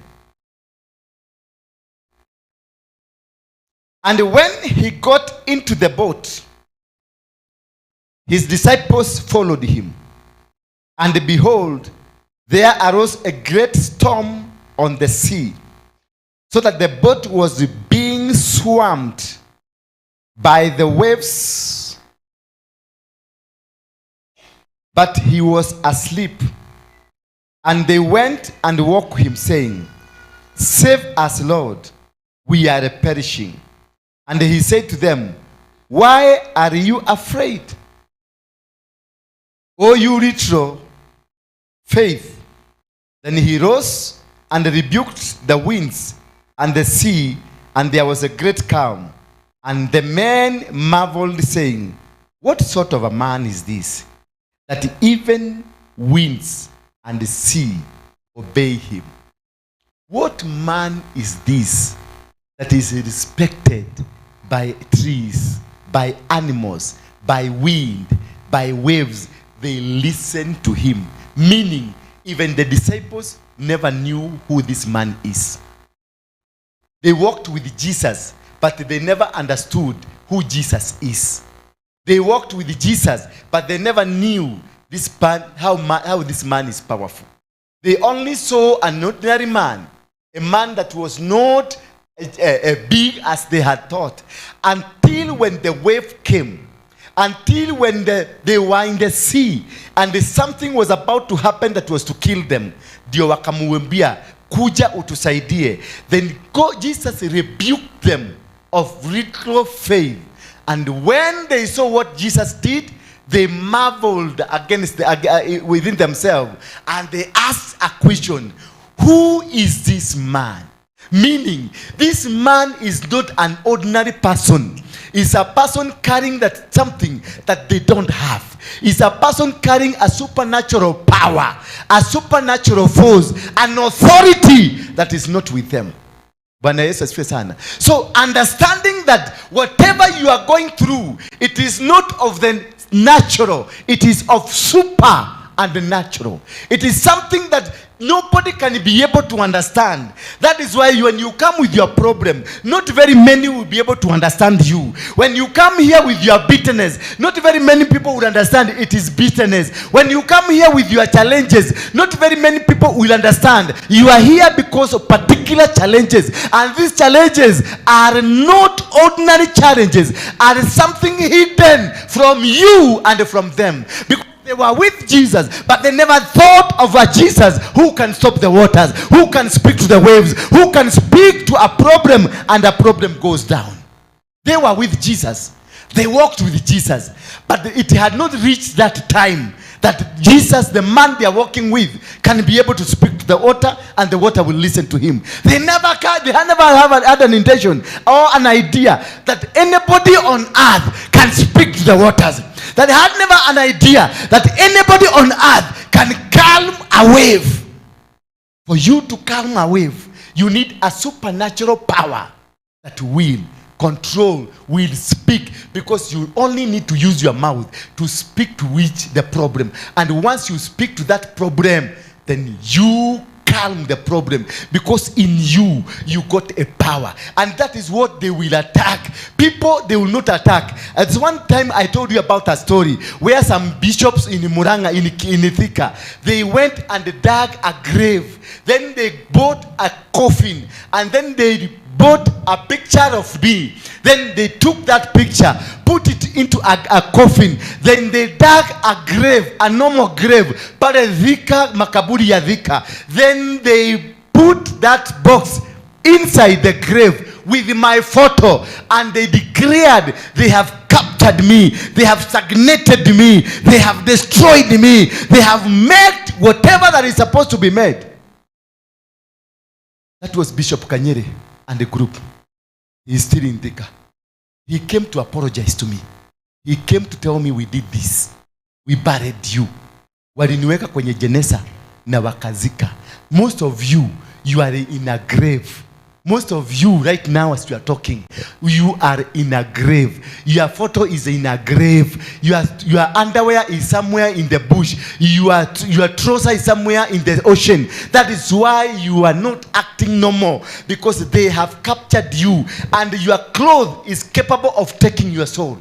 And when he got into the boat, his disciples followed him. And behold, there arose a great storm on the sea, so that the boat was being swamped by the waves. But he was asleep. And they went and woke him, saying, Save us, Lord, we are perishing. And he said to them, Why are you afraid, O you little faith? Then he rose and rebuked the winds and the sea, and there was a great calm. And the men marveled, saying, What sort of a man is this, that even winds and the sea obey him? What man is this that is respected by trees, by animals, by wind, by waves? They listen to him. Meaning, even the disciples never knew who this man is. They walked with Jesus, but they never understood who Jesus is. They walked with Jesus, but they never knew this man, how this man is powerful. They only saw an ordinary man, a man that was not big as they had thought, until when the wave came. Until when they were in the sea and something was about to happen that was to kill them, ndio wakamuambia kuja utusaidie. Then Jesus rebuked them of little faith. And when they saw what Jesus did, they marveled within themselves, and they asked a question: Who is this man? Meaning, this man is not an ordinary person. He's a person carrying that something that they don't have. He's a person carrying a supernatural power, a supernatural force, an authority that is not with them. So understanding that whatever you are going through, it is not of the natural, it is of super and natural. It is something that nobody can be able to understand. That is why when you come with your problem, not very many will be able to understand you. When you come here with your bitterness, not very many people will understand it is bitterness. When you come here with your challenges, not very many people will understand you are here because of particular challenges. And these challenges are not ordinary challenges, are something hidden from you and from them. Because they were with Jesus, but they never thought of a Jesus who can stop the waters, who can speak to the waves, who can speak to a problem and a problem goes down. They were with Jesus. They walked with Jesus. But it had not reached that time that Jesus, the man they are walking with, can be able to speak to the water and the water will listen to him. They never had an intention or an idea that anybody on earth can speak to the waters. that had never an idea that anybody on earth can calm a wave. For you to calm a wave, you need a supernatural power that will control, will speak, because you only need to use your mouth to speak to the problem. And once you speak to that problem, then you calm the problem, because in you got a power, and that is what they will attack. People, they will not attack. At one time I told you about a story where some bishops in Muranga, in Thika, they went and dug a grave, then they bought a coffin, and then they bought a picture of me. Then they took that picture, put it into a coffin. Then they dug a grave, a normal grave, pale Thika, makaburi ya Thika. Then they put that box inside the grave with my photo, and they declared they have captured me, they have stagnated me, they have destroyed me, they have made whatever that is supposed to be made. That was Bishop Kanyere and the group. He is still in Thika. He came to apologize to me. He came to tell me, we did this. We buried you. Waliniweka kwenye jeneza na wakazika. Most of you, you are in a grave. Most of you right now as we are talking, you are in a grave. Your photo is in a grave. Your underwear is somewhere in the bush. Your trouser is somewhere in the ocean. That is why you are not acting normal, because they have captured you, and your clothes is capable of taking your soul.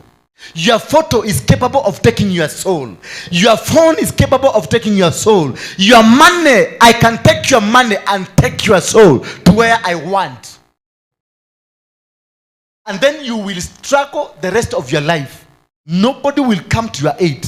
Your photo is capable of taking your soul. Your phone is capable of taking your soul. Your money, I can take your money and take your soul to where I want. And then you will struggle the rest of your life. Nobody will come to your aid.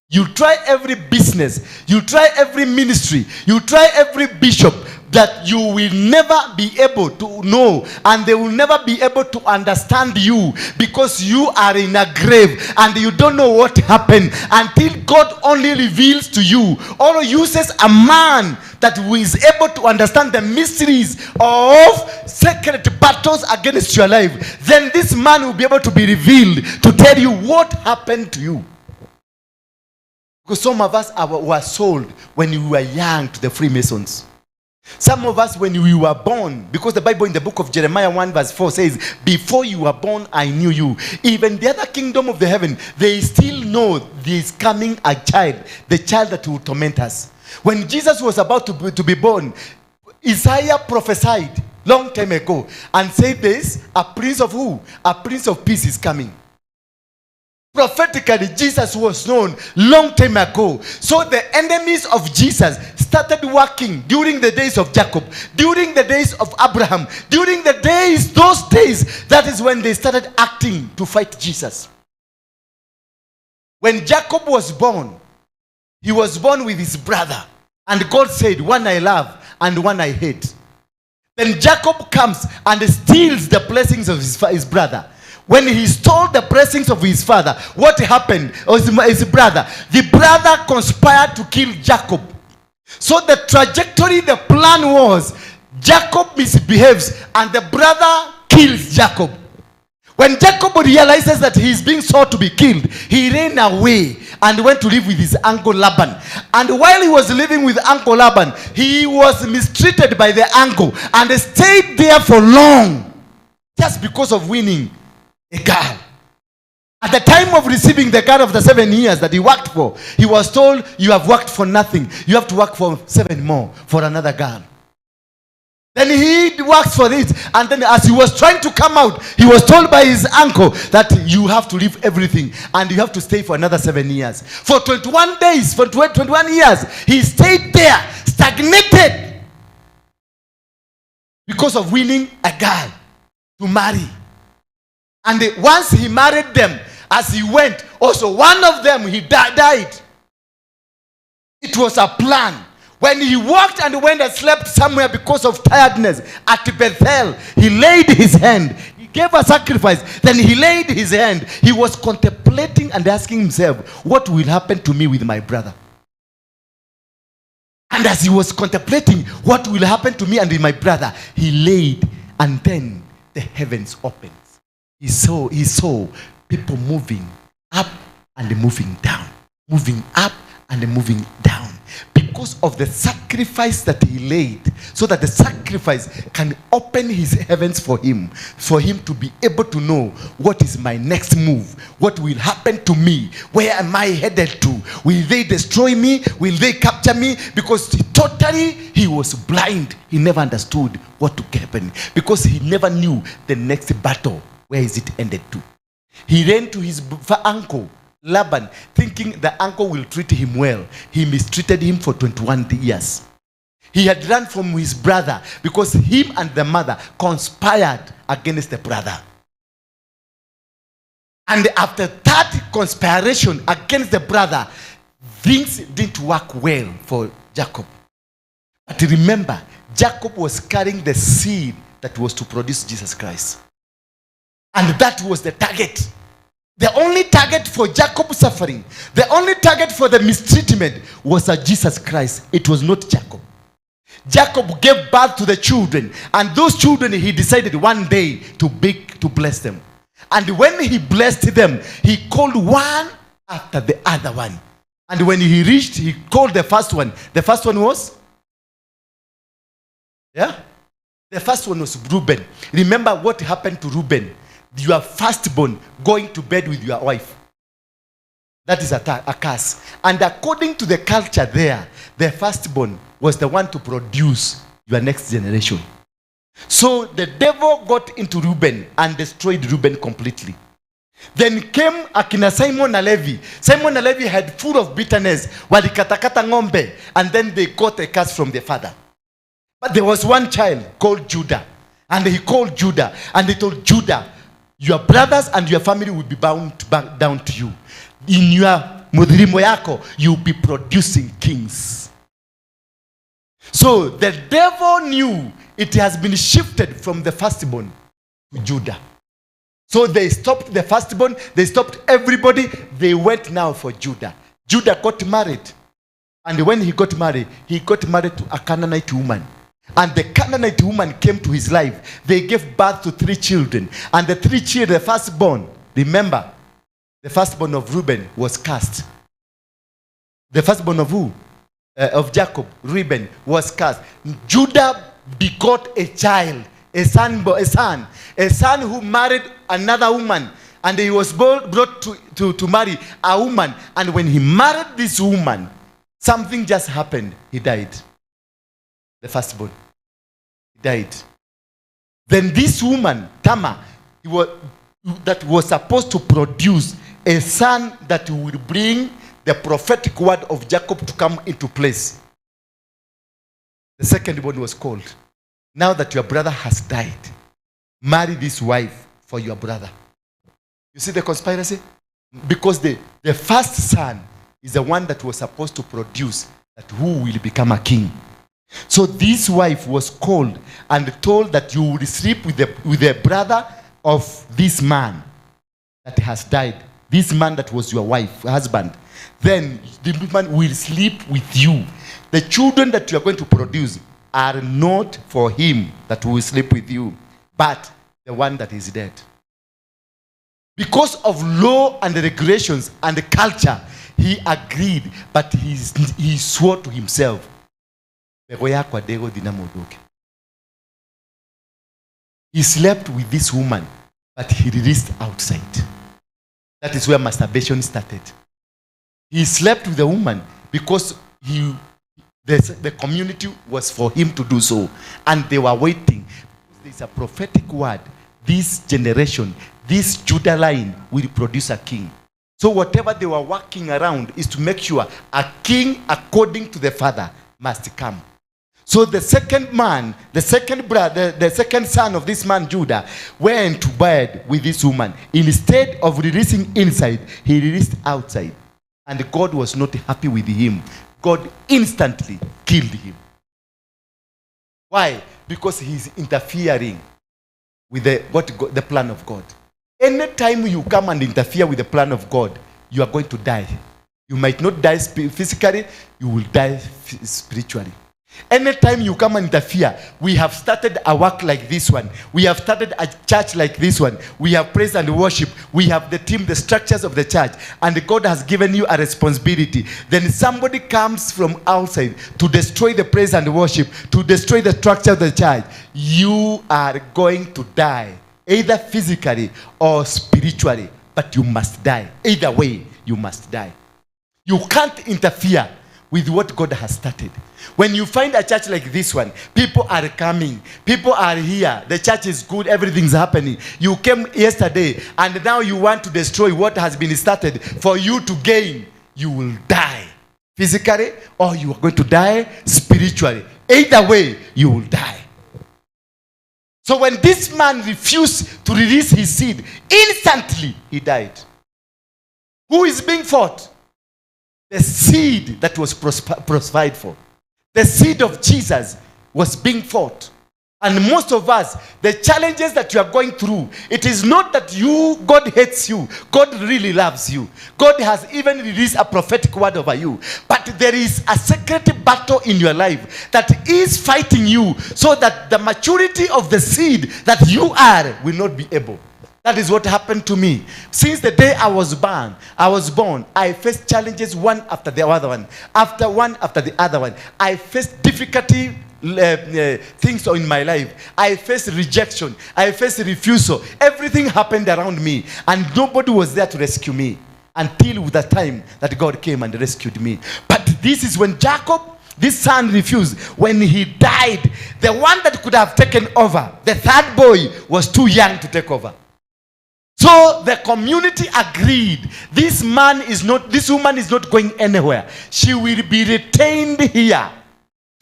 You try every business, you try every ministry, you try every bishop, that you will never be able to know, and they will never be able to understand you, because you are in a grave and you don't know what happened until God only reveals to you, or uses a man that is able to understand the mysteries of secret battles against your life. Then this man will be able to be revealed to tell you what happened to you. Because some of us were sold when we were young to the Freemasons. Some of us when we were born, because the Bible in the book of Jeremiah 1 verse 4 says, before you were born, I knew you. Even the other kingdom of the heaven, they still know there is coming a child, the child that will torment us. When Jesus was about to be born, Isaiah prophesied long time ago and said this, a prince of who? A prince of peace is coming. Prophetically, Jesus was known long time ago. So the enemies of Jesus started working during the days of Jacob, during the days of Abraham, during the days, those days, that is when they started acting to fight Jesus. When Jacob was born, he was born with his brother. And God said, one I love and one I hate. Then Jacob comes and steals the blessings of his brother. When he stole the blessings of his father, what happened? His brother. The brother conspired to kill Jacob. So the trajectory, the plan was, Jacob misbehaves and the brother kills Jacob. When Jacob realizes that he is being sought to be killed, he ran away and went to live with his uncle Laban. And while he was living with Uncle Laban, he was mistreated by the uncle and stayed there for long, just because of winning a girl. At the time of receiving the girl of the 7 years that he worked for, he was told, you have worked for nothing. You have to work for 7 more for another girl. Then he works for it, and then as he was trying to come out, he was told by his uncle that you have to leave everything and you have to stay for another 7 years. For 21 days, for 21 years, he stayed there, stagnated, because of winning a girl to marry. And once he married them, as he went, also one of them, he died. It was a plan. When he walked and went and slept somewhere because of tiredness at Bethel, he laid his hand. He gave a sacrifice. Then he laid his hand. He was contemplating and asking himself, what will happen to me with my brother? And as he was contemplating what will happen to me and with my brother, he laid, and then the heavens opened. He saw people moving up and moving down, moving up and moving down, because of the sacrifice that he laid, so that the sacrifice can open his heavens for him to be able to know what is my next move, what will happen to me, where am I headed to, will they destroy me, will they capture me, because totally he was blind. He never understood what to happen, because he never knew the next battle, where is it ended to. He ran to his uncle Laban, thinking the uncle will treat him well. He mistreated him for 21 years. He had run from his brother because him and the mother conspired against the brother. And after that conspiration against the brother, things didn't work well for Jacob. But remember, Jacob was carrying the seed that was to produce Jesus Christ. And that was the target. The only target for Jacob's suffering, the only target for the mistreatment was Jesus Christ. It was not Jacob. Jacob gave birth to the children, and those children he decided one day to bless them. And when he blessed them, he called one after the other one. And when he reached, he called the first one. The first one was? The first one was Reuben. Remember what happened to Reuben? Your firstborn going to bed with your wife. That is a curse. And according to the culture there, the firstborn was the one to produce your next generation. So the devil got into Reuben and destroyed Reuben completely. Then came akina Simon and Levi. Simon and Levi had full of bitterness. Walikatakata ng'ombe. And then they got a curse from their father. But there was one child called Judah. And he called Judah. And he told Judah, your brothers and your family will be bound back down to you. In your mudhirimo yako, you will be producing kings. So the devil knew it has been shifted from the firstborn to Judah. So they stopped the firstborn, they stopped everybody, they went now for Judah. Judah got married. And when he got married to a Canaanite woman. And the Canaanite woman came to his life. They gave birth to 3 children. And the 3 children, the firstborn, remember, the firstborn of Reuben was cursed. The firstborn of who? Of Jacob, Reuben, was cursed. Judah begot a child, a son who married another woman. And he was brought to marry a woman. And when he married this woman, something just happened. He died. The firstborn. He died. Then this woman, Tamar, that was supposed to produce a son that would bring the prophetic word of Jacob to come into place. The second one was called. Now that your brother has died, marry this wife for your brother. You see the conspiracy? Because the first son is the one that was supposed to produce that who will become a king. So this wife was called and told that you will sleep with the brother of this man that has died. This man that was your wife, husband. Then the man will sleep with you. The children that you are going to produce are not for him that will sleep with you, but the one that is dead. Because of law and the regulations and the culture, he agreed, but he swore to himself. He slept with this woman, but he released outside. That is where masturbation started. He slept with the woman because the community was for him to do so. And they were waiting. There's a prophetic word. This generation, this Judah line will produce a king. So whatever they were working around is to make sure a king according to the father must come. So the second man, the second brother, the second son of this man, Judah, went to bed with this woman. Instead of releasing inside, he released outside. And God was not happy with him. God instantly killed him. Why? Because he's interfering with the plan of God. Anytime you come and interfere with the plan of God, you are going to die. You might not die physically, you will die spiritually. Anytime you come and interfere, we have started a work like this one. We have started a church like this one. We have praise and worship. We have the team, the structures of the church. And God has given you a responsibility. Then somebody comes from outside to destroy the praise and worship, to destroy the structure of the church. You are going to die, either physically or spiritually. But you must die. Either way, you must die. You can't interfere with what God has started. When you find a church like this one, people are coming, people are here, the church is good, everything's happening. You came yesterday and now you want to destroy what has been started for you to gain. You will die physically or you are going to die spiritually. Either way, you will die. So when this man refused to release his seed, instantly he died. Who is being fought? The seed that was provided for. The seed of Jesus was being fought. And most of us, the challenges that you are going through, it is not that God hates you. God really loves you. God has even released a prophetic word over you. But there is a secret battle in your life that is fighting you so that the maturity of the seed that you are will not be able. That is what happened to me. Since the day I was born, I faced challenges one after the other one. One after the other one. I faced difficulty things in my life. I faced rejection. I faced refusal. Everything happened around me. And nobody was there to rescue me. Until the time that God came and rescued me. But this is when Jacob, this son, refused. When he died, the one that could have taken over, the third boy, was too young to take over. So the community agreed, this woman is not going anywhere. She will be retained here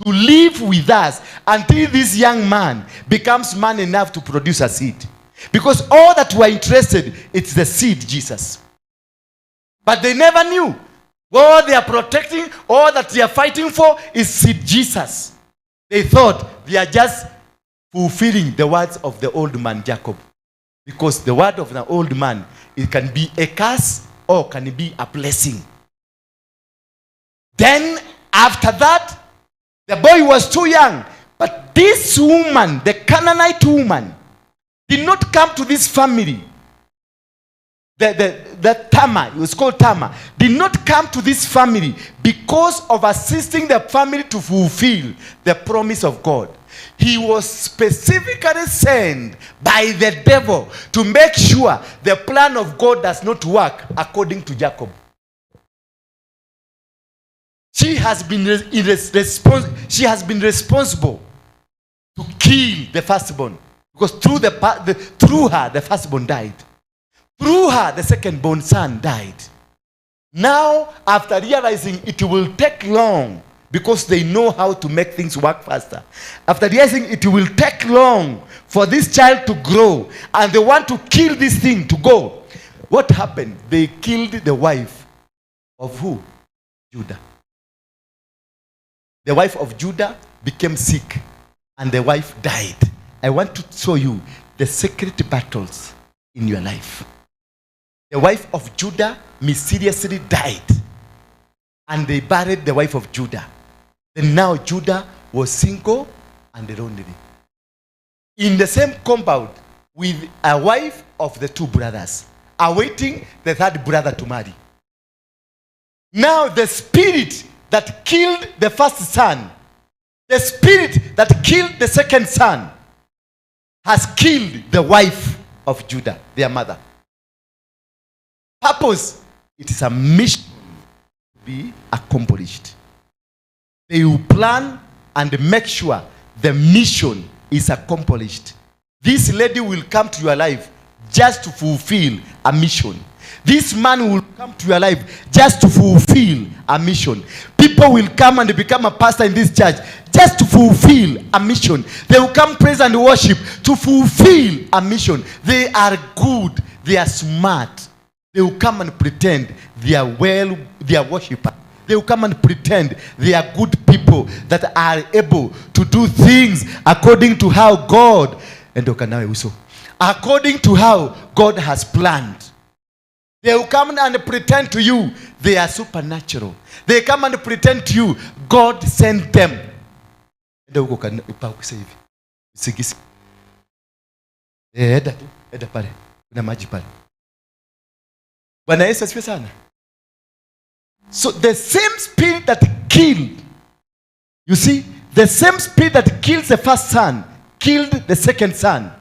to live with us until this young man becomes man enough to produce a seed. Because all that we're interested, it's the seed, Jesus. But they never knew. All they are protecting, all that they are fighting for is seed, Jesus. They thought they are just fulfilling the words of the old man, Jacob. Because the word of the old man, it can be a curse or can be a blessing. Then, after that, the boy was too young. But this woman, the Canaanite woman, did not come to this family. The Tamar, it was called Tamar, did not come to this family because of assisting the family to fulfill the promise of God. He was specifically sent by the devil to make sure the plan of God does not work according to Jacob. She has been responsible to kill the firstborn, because through her the firstborn died. Through her the second-born son died. Now, after realizing it will take long, because they know how to make things work faster. After realizing it will take long for this child to grow, and they want to kill this thing to go. What happened? They killed the wife of who? Judah. The wife of Judah became sick, and the wife died. I want to show you the secret battles in your life. The wife of Judah mysteriously died, and they buried the wife of Judah. And now Judah was single and lonely. In the same compound with a wife of the two brothers, awaiting the third brother to marry. Now the spirit that killed the first son, the spirit that killed the second son, has killed the wife of Judah, their mother. Purpose, it is a mission to be accomplished. They will plan and make sure the mission is accomplished. This lady will come to your life just to fulfill a mission. This man will come to your life just to fulfill a mission. People will come and become a pastor in this church just to fulfill a mission. They will come praise and worship to fulfill a mission. They are good. They are smart. They will come and pretend they are worshippers. They will come and pretend they are good people that are able to do things according to how God, according to how God has planned. They will come and pretend to you they are supernatural. They come and pretend to you God sent them. Enda huko upakuse hivi. Usigisi. Enda pale. Kuna maji pale. Bwana Yesu asifiwe sana. So the same spirit that killed, you see, the same spirit that kills the first son killed the second son.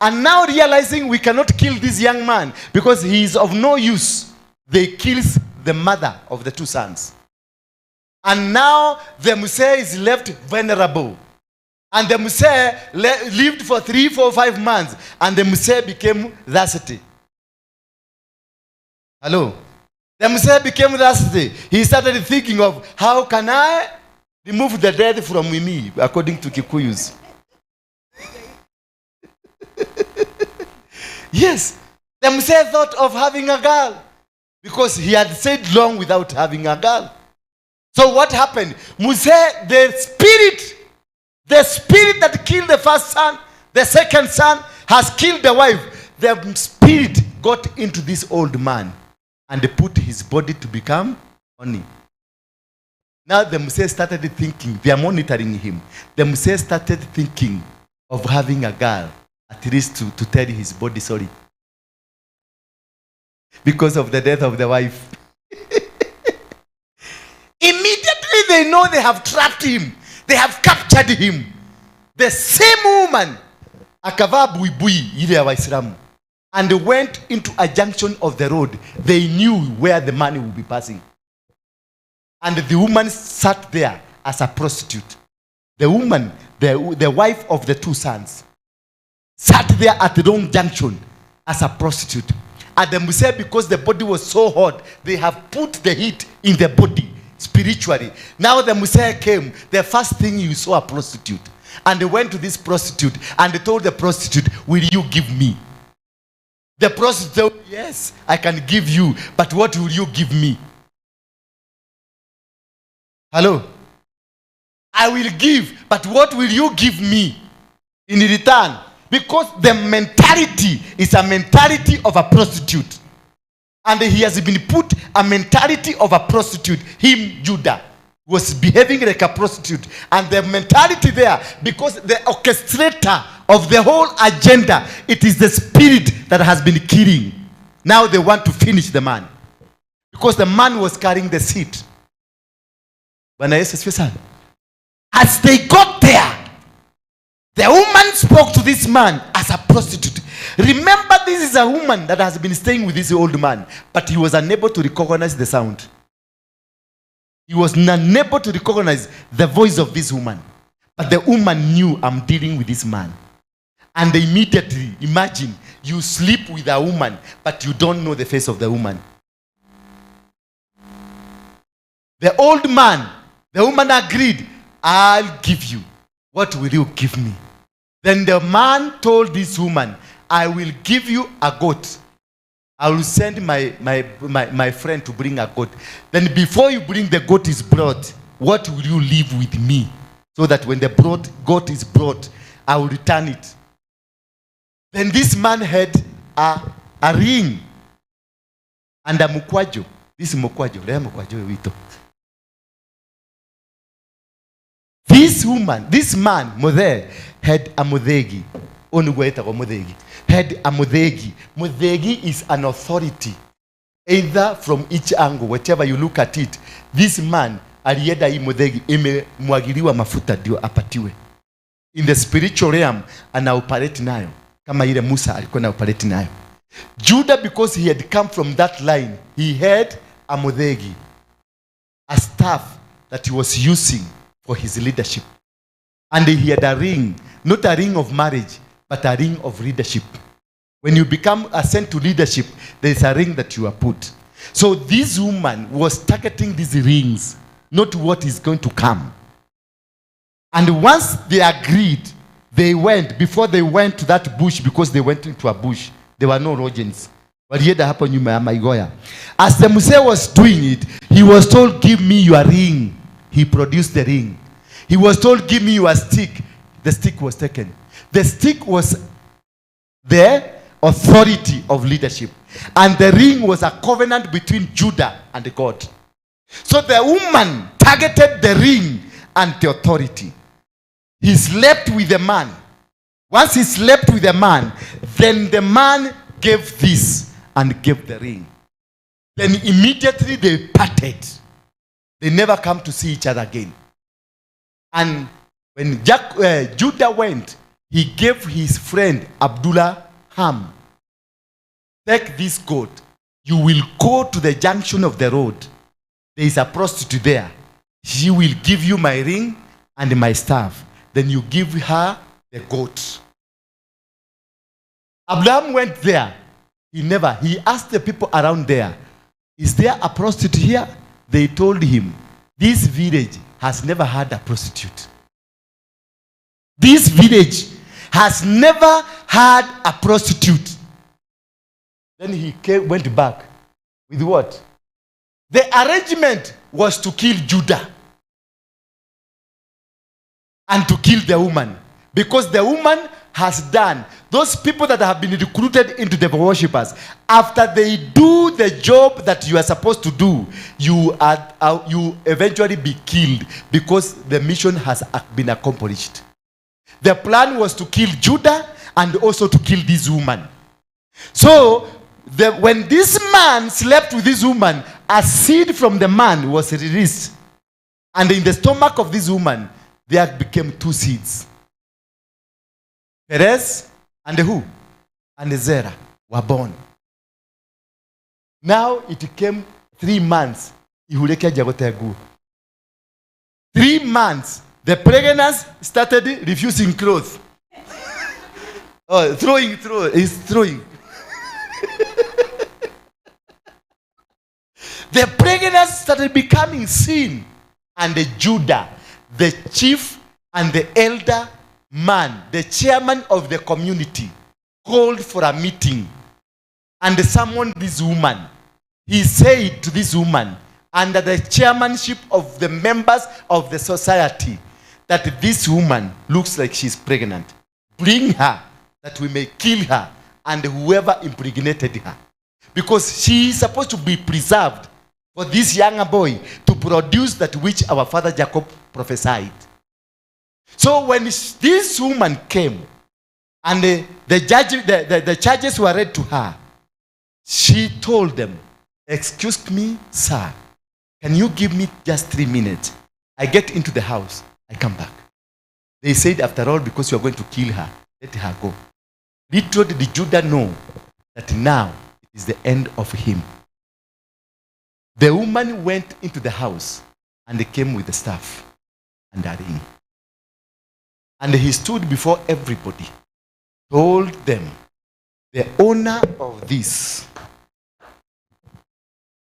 And now realizing we cannot kill this young man because he is of no use, they kills the mother of the two sons. And now the Muse is left vulnerable. And the Muse lived for 3, 4, 5 months. And the Muse became thirsty. Hello? The Muse became thirsty. He started thinking of how can I remove the dead from me, according to Kikuyus. Yes. The Muse thought of having a girl because he had stayed long without having a girl. So what happened? Muse, the spirit that killed the first son, the second son, has killed the wife. The spirit got into this old man and put his body to become honey. Now the Muse started thinking, they are monitoring him. The Muse started thinking of having a girl, at least to tell his body sorry. Because of the death of the wife. Immediately they know they have trapped him. They have captured him. The same woman, akavaa buibui ile ya Waislamu, and went into a junction of the road. They knew where the man would be passing. And the woman sat there as a prostitute. The woman, the wife of the two sons, sat there at the wrong junction as a prostitute. And the Muse, because the body was so hot, they have put the heat in the body spiritually. Now the Muse came, the first thing you saw a prostitute. And they went to this prostitute and they told the prostitute, will you give me? The prostitute said, yes, I can give you, but what will you give me? Hello? I will give, but what will you give me in return? Because the mentality is a mentality of a prostitute. And he has been put a mentality of a prostitute. Him, Judah, was behaving like a prostitute. And the mentality there, because the orchestrator of the whole agenda, it is the spirit that has been killing. Now they want to finish the man. Because the man was carrying the seed. As they got there, the woman spoke to this man as a prostitute. Remember, this is a woman that has been staying with this old man, but he was unable to recognize the sound. He was unable to recognize the voice of this woman. But the woman knew, I'm dealing with this man. And immediately, imagine, you sleep with a woman, but you don't know the face of the woman. The old man, the woman agreed, I'll give you. What will you give me? Then the man told this woman, I will give you a goat. I will send my friend to bring a goat. Then before you bring the goat is brought, what will you leave with me? So that when the goat is brought, I will return it. Then this man had a ring and a mukwajo. This is mukwajo. This man, Modhe, had a modegi. Had a modegi. Modegi is an authority. Either from each angle, whatever you look at it. This man, alienda hii modegi, imemwagiliwa mafuta ndio apatiwe. In the spiritual realm, anaoperate nayo. Kama ile Musa alikuwa anaoperate nayo. Judah, because he had come from that line, he had a modegi. A staff that he was using for his leadership. And he had a ring, not a ring of marriage, but a ring of leadership. When you become sent to leadership, there is a ring that you are put. So this woman was targeting these rings, not what is going to come. And once they agreed, they went, before they went to that bush, because they went into a bush, there were no rodents. As the Muse was doing it, he was told, give me your ring. He produced the ring. He was told, give me your stick. The stick was taken. The stick was the authority of leadership. And the ring was a covenant between Judah and God. So the woman targeted the ring and the authority. he slept with the man. Once he slept with the man, then the man gave this and gave the ring. Then immediately they parted. They never come to see each other again. And when Judah went, he gave his friend Abdullah Ham, take this goat. You will go to the junction of the road. There is a prostitute there. She will give you my ring and my staff. Then you give her the goat. Abraham went there. He asked the people around there, is there a prostitute here? They told him, this village has never had a prostitute. This village has never had a prostitute. Then he went back with what? The arrangement was to kill Judah and to kill the woman, because the woman has done, those people that have been recruited into the worshippers, after they do the job that you are supposed to do, you eventually be killed because the mission has been accomplished. The plan was to kill Judah and also to kill this woman. So when this man slept with this woman, a seed from the man was released. And in the stomach of this woman, there became two seeds. Perez and who? And Zerah were born. Now it came 3 months. 3 months. The pregnancy started refusing clothes. Throwing. The pregnancy started becoming sin. And Judah, the chief and the elder man, the chairman of the community, called for a meeting and summoned this woman. He said to this woman, under the chairmanship of the members of the society, that this woman looks like she's pregnant. Bring her, that we may kill her and whoever impregnated her. Because she is supposed to be preserved for this younger boy to produce that which our father Jacob prophesied. So when this woman came and the charges were read to her, she told them, excuse me, sir, can you give me just 3 minutes? I get into the house, I come back. They said, after all, because you are going to kill her, let her go. Little did Judah know that now it is the end of him. The woman went into the house and they came with the staff and a ring. And he stood before everybody, told them, the owner of this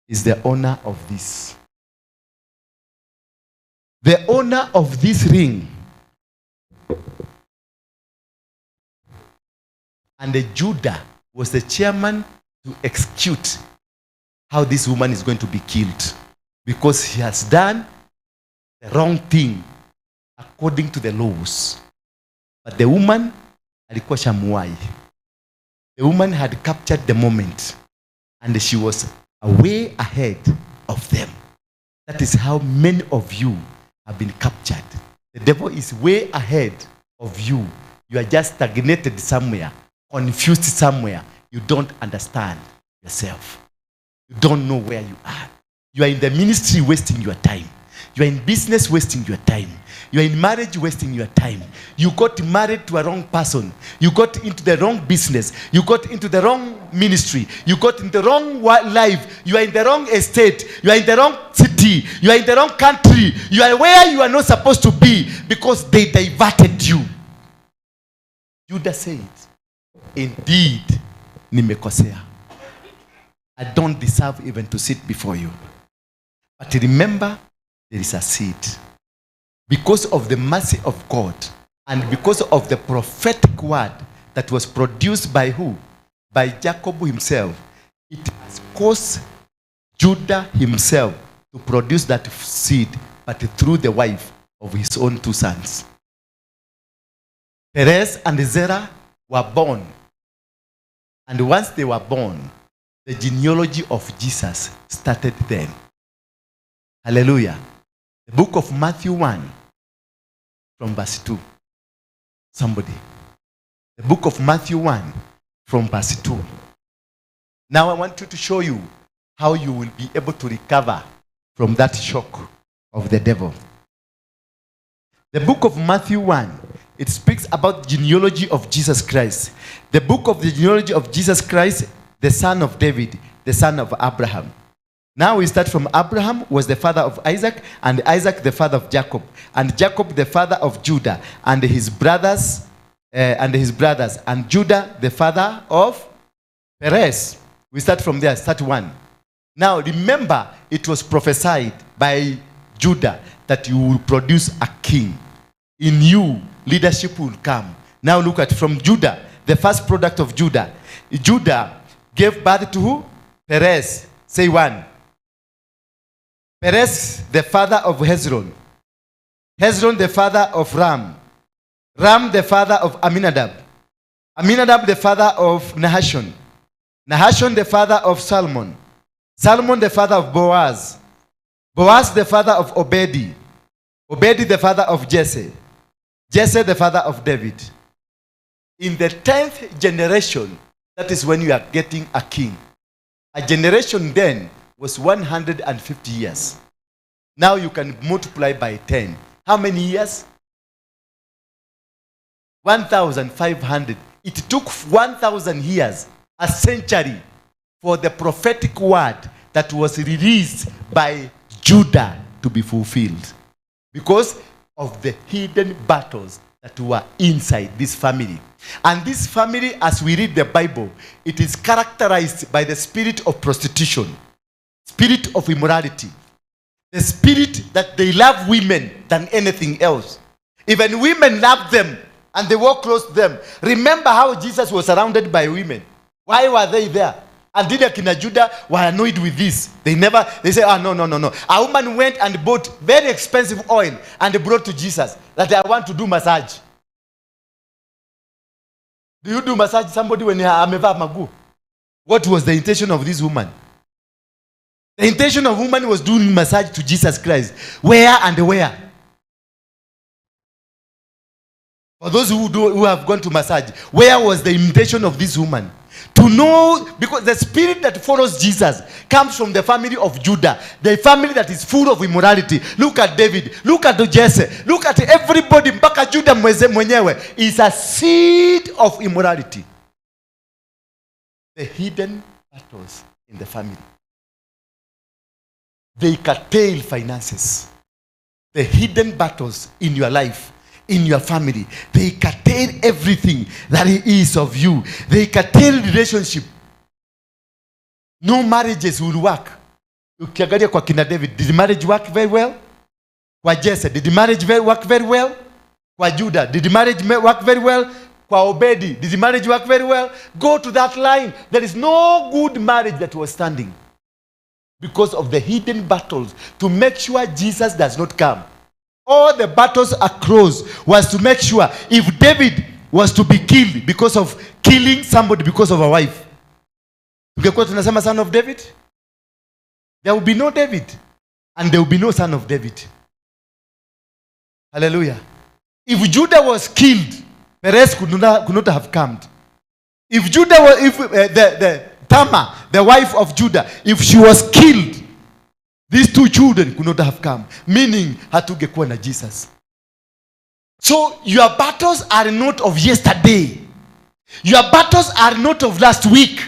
is the owner of this. The owner of this ring. And Judah was the chairman to execute how this woman is going to be killed, because he has done the wrong thing according to the laws. But the woman alikuwa shamuai. The woman had captured the moment and she was way ahead of them. That is how many of you have been captured. The devil is way ahead of you. You are just stagnated somewhere, confused somewhere. You don't understand yourself. You don't know where you are. You are in the ministry wasting your time. You are in business wasting your time. You are in marriage wasting your time. You got married to a wrong person. You got into the wrong business. You got into the wrong ministry. You got into the wrong life. You are in the wrong estate. You are in the wrong city. You are in the wrong country. You are where you are not supposed to be because they diverted you. Judah said, indeed, nimekosea. I don't deserve even to sit before you. But remember, there is a seed. Because of the mercy of God and because of the prophetic word that was produced by who? By Jacob himself. It has caused Judah himself to produce that seed, but through the wife of his own 2 sons. Perez and Zerah were born. And once they were born, the genealogy of Jesus started then. Hallelujah. The book of Matthew 1 from verse 2. somebody. The book of Matthew 1 from verse 2. Now I want to show you how you will be able to recover from that shock of the devil. The book of Matthew 1, it speaks about the genealogy of Jesus Christ. The book of the genealogy of Jesus Christ, the son of David, the son of Abraham. Now we start from Abraham was the father of Isaac, and Isaac the father of Jacob, and Jacob the father of Judah, and his brothers, and Judah the father of Perez. We start from there, start 1. Now remember, it was prophesied by Judah that you will produce a king. In you, leadership will come. Now look at from Judah, the first product of Judah. Judah gave birth to who? Perez. Say 1. Perez, the father of Hezron. Hezron, the father of Ram. Ram, the father of Aminadab. Aminadab, the father of Nahashon. Nahashon, the father of Salmon. Salmon, the father of Boaz. Boaz, the father of Obedi. Obedi, the father of Jesse. Jesse, the father of David. In the 10th generation, that is when you are getting a king. A generation then was 150 years. Now you can multiply by 10. How many years? 1,500. It took 1,000 years, a century, for the prophetic word that was released by Judah to be fulfilled. Because of the hidden battles that were inside this family. And this family, as we read the Bible, it is characterized by the spirit of prostitution, spirit of immorality, the spirit that they love women than anything else. Even women love them and they walk close to them. Remember how Jesus was surrounded by women. Why were they there? And did Akina Judah were annoyed with this. They say, no. A woman went and bought very expensive oil and brought to Jesus that I want to do massage. Do you do massage somebody when you are ameva magu? What was the intention of this woman? The intention of woman was doing massage to Jesus Christ. Where and where? For those who have gone to massage, where was the intention of this woman? To know, because the spirit that follows Jesus comes from the family of Judah, the family that is full of immorality. Look at David, look at Jesse, look at everybody. Mpaka Judah mwenyewe is a seed of immorality. The hidden battles in the family. They curtail finances. The hidden battles in your life, in your family, they curtail everything that is of you. They curtail relationship. No marriages will work. Ukiangalia kwa kina David, did the marriage work very well? Kwa Jesse, did the marriage work very well? Kwa Judah, did the marriage work very well? Kwa Obedi, did the marriage work very well? Go to that line. There is no good marriage that was standing because of the hidden battles to make sure Jesus does not come. All the battles across was to make sure if David was to be killed because of killing somebody because of a wife, tungekuwa tunasema son of David, there will be no David and there will be no son of David. Hallelujah. If Judah was killed, Perez could not have come. If Judah was, the Tamar, the wife of Judah, if she was killed, these two children could not have come, meaning hatungekuwa na Jesus. So your battles are not of yesterday. Your battles are not of last week.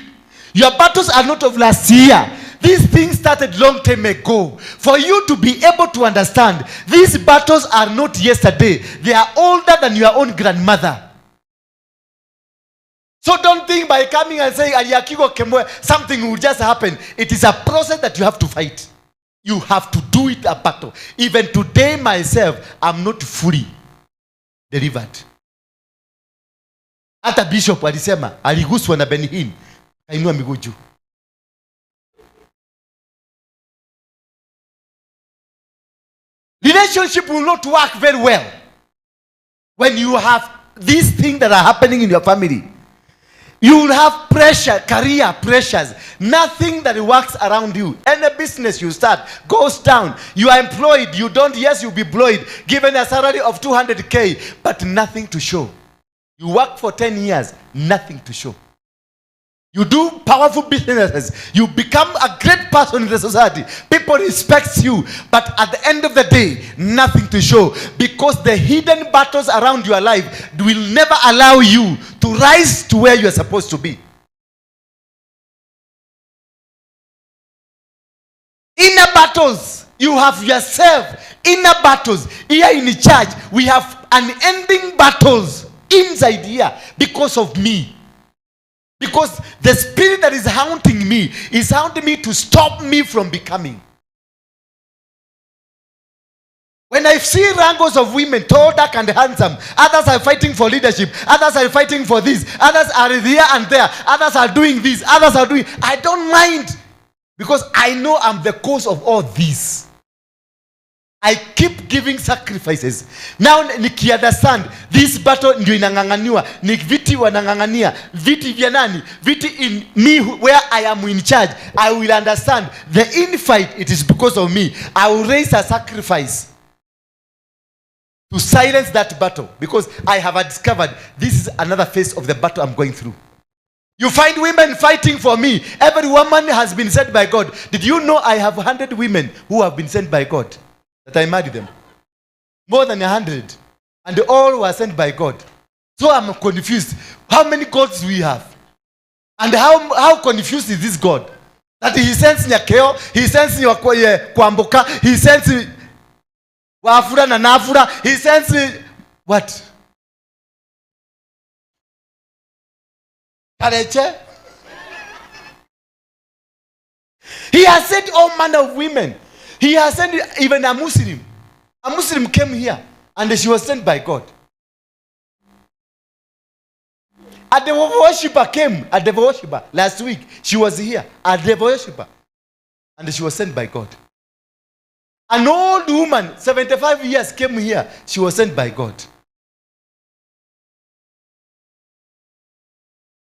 Your battles are not of last year. These things started long time ago. For you to be able to understand, these battles are not yesterday. They are older than your own grandmother. So don't think by coming and saying something will just happen. It is a process that you have to fight. You have to do it a battle. Even today myself, I'm not fully delivered. Hata bishop alisema, aliguswa na Benihin, kainua miguu juu. Relationship will not work very well when you have these things that are happening in your family. You will have pressure, career pressures. Nothing that works around you. Any business you start goes down. You are employed. You don't, yes, you'll be employed. Given a salary of 200K, but nothing to show. You work for 10 years, nothing to show. You do powerful businesses. You become a great person in the society. People respect you. But at the end of the day, nothing to show. Because the hidden battles around your life will never allow you to rise to where you are supposed to be. Inner battles. You have yourself. Inner battles. Here in the church, we have unending battles inside here because of me. Because the spirit that is haunting me is haunting me to stop me from becoming. When I see wrangles of women, tall, dark, and handsome, others are fighting for leadership, others are fighting for this, others are here and there, others are doing this, others are doing, I don't mind. Because I know I'm the cause of all this. I keep giving sacrifices. Now niki understand this battle ndio inanganganiwa. Ni viti wanangangania. Viti vya nani? Viti in me where I am in charge. I will understand the infight, it is because of me. I will raise a sacrifice to silence that battle. Because I have discovered this is another phase of the battle I'm going through. You find women fighting for me. Every woman has been sent by God. Did you know I have 100 women who have been sent by God? That I married them. More than 100. And all were sent by God. So I'm confused. How many gods do we have? And how confused is this God? That he sends Nyakeo, he sends Kwamboka, he sends Wafura na Nafura, he sends what? Kareche? He has sent all manner of women. He has sent even a Muslim. A Muslim came here and she was sent by God. A devil worshiper came, a devil worshiper last week. She was here, a devil worshiper. And she was sent by God. An old woman, 75 years, came here. She was sent by God.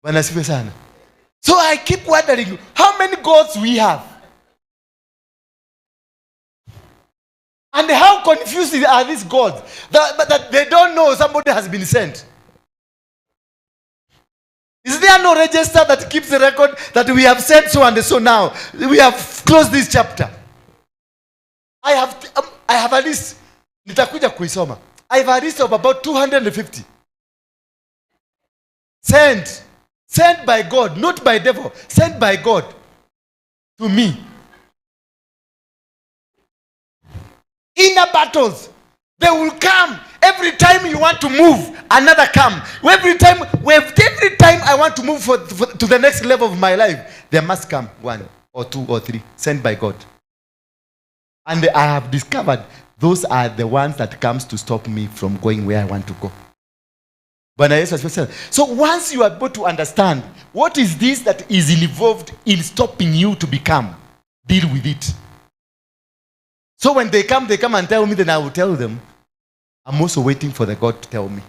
So I keep wondering, how many gods we have? And how confused are these gods that they don't know somebody has been sent? Is there no register that keeps the record that we have sent so and so now? We have closed this chapter. I have a list. Nitakuja kuisoma. I have a list of about 250. Sent by God, not by devil. Sent by God to me. Inner battles, they will come. Every time you want to move, another come. Every time I want to move to the next level of my life, there must come one or two or three sent by God. And I have discovered those are the ones that comes to stop me from going where I want to go. So once you are able to understand what is this that is involved in stopping you to become, deal with it. So when they come and tell me, then I will tell them, I'm also waiting for the God to tell me.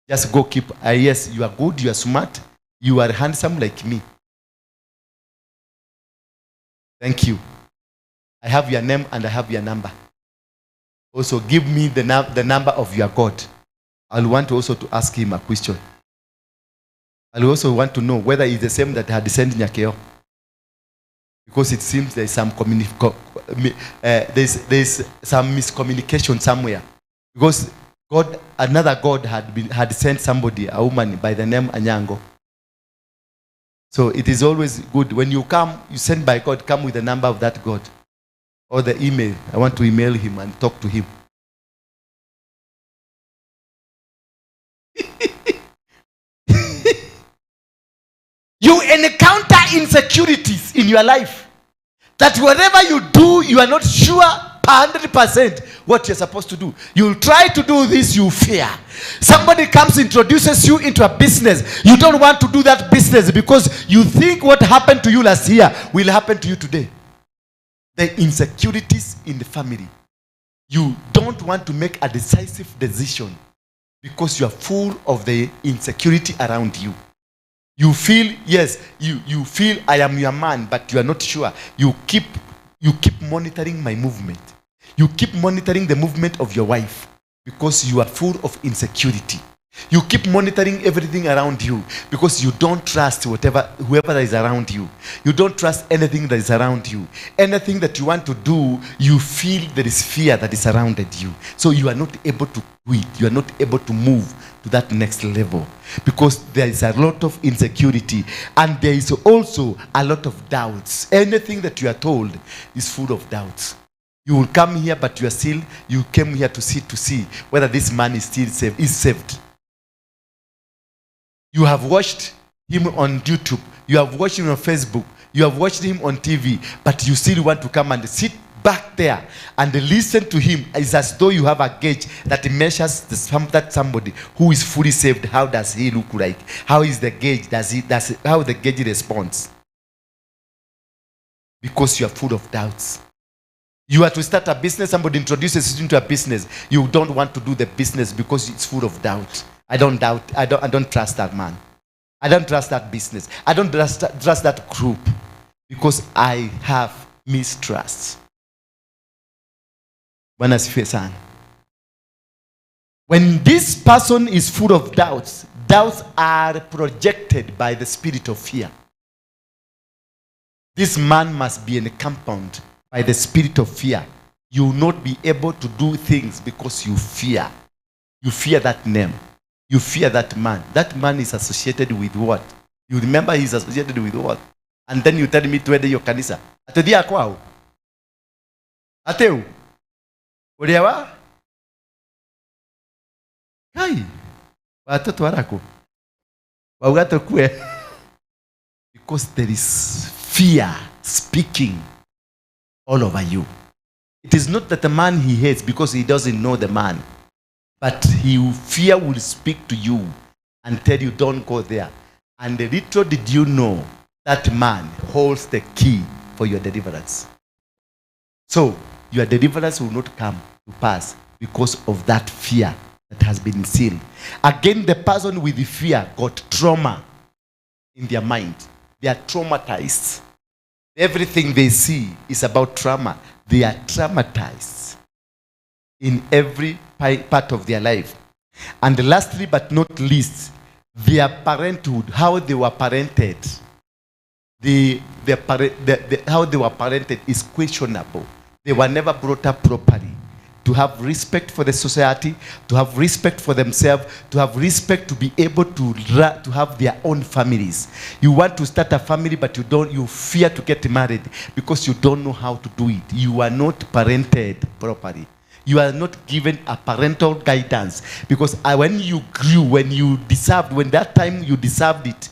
Just go keep, yes, you are good, you are smart, you are handsome like me. Thank you. I have your name and I have your number. Also give me the number of your God. I'll want also to ask him a question. I'll also want to know whether it's the same that had sent Nyakeo. Because it seems there's some there's some miscommunication somewhere. Because another God had sent somebody, a woman by the name Anyango. So it is always good when you come, you send by God, come with the number of that God or the email. I want to email him and talk to him. You encounter insecurities in your life that whatever you do, you are not sure 100% what you're supposed to do. You'll try to do this, you fear. Somebody comes, introduces you into a business. You don't want to do that business because you think what happened to you last year will happen to you today. The insecurities in the family. You don't want to make a decisive decision because you are full of the insecurity around you. You feel, yes, you feel I am your man, but you are not sure. You keep monitoring my movement. You keep monitoring the movement of your wife because you are full of insecurity. You keep monitoring everything around you because you don't trust whoever that is around you. You don't trust anything that is around you. Anything that you want to do, you feel there is fear that is surrounded you. So you are not able to do it. You are not able to move to that next level because there is a lot of insecurity and there is also a lot of doubts. Anything that you are told is full of doubts. You will come here, but you came here to see whether this man is still saved. You have watched him on YouTube. You have watched him on Facebook. You have watched him on TV. But you still want to come and sit back there and listen to him. It's as though you have a gauge that measures that somebody who is fully saved. How does he look like? How is the gauge? How the gauge responds? Because you are full of doubts. You are to start a business. Somebody introduces you into a business. You don't want to do the business because it's full of doubt. I don't trust that man. I don't trust that business. I don't trust that group because I have mistrust. When this person is full of doubts, doubts are projected by the spirit of fear. This man must be encompassed by the spirit of fear. You will not be able to do things because you fear. You fear that name. You fear that man. That man is associated with what? You remember he's associated with what? And then you tell me to ende your kanisa. Atedia kwao. Ateu. Uliawa? Kai. Watoto warako. Waugato kue. Because there is fear speaking all over you. It is not that the man he hates because he doesn't know the man. But fear will speak to you and tell you, don't go there. And little did you know, that man holds the key for your deliverance. So, your deliverance will not come to pass because of that fear that has been instilled. Again, the person with the fear got trauma in their mind. They are traumatized. Everything they see is about trauma. They are traumatized in every part of their life. And lastly but not least, their parenthood, how they were parented. How they were parented is questionable. They were never brought up properly. To have respect for the society, to have respect for themselves, to have respect to be able to have their own families. You want to start a family, but you fear to get married because you don't know how to do it. You are not parented properly. You are not given a parental guidance because when you grew, when that time you deserved it,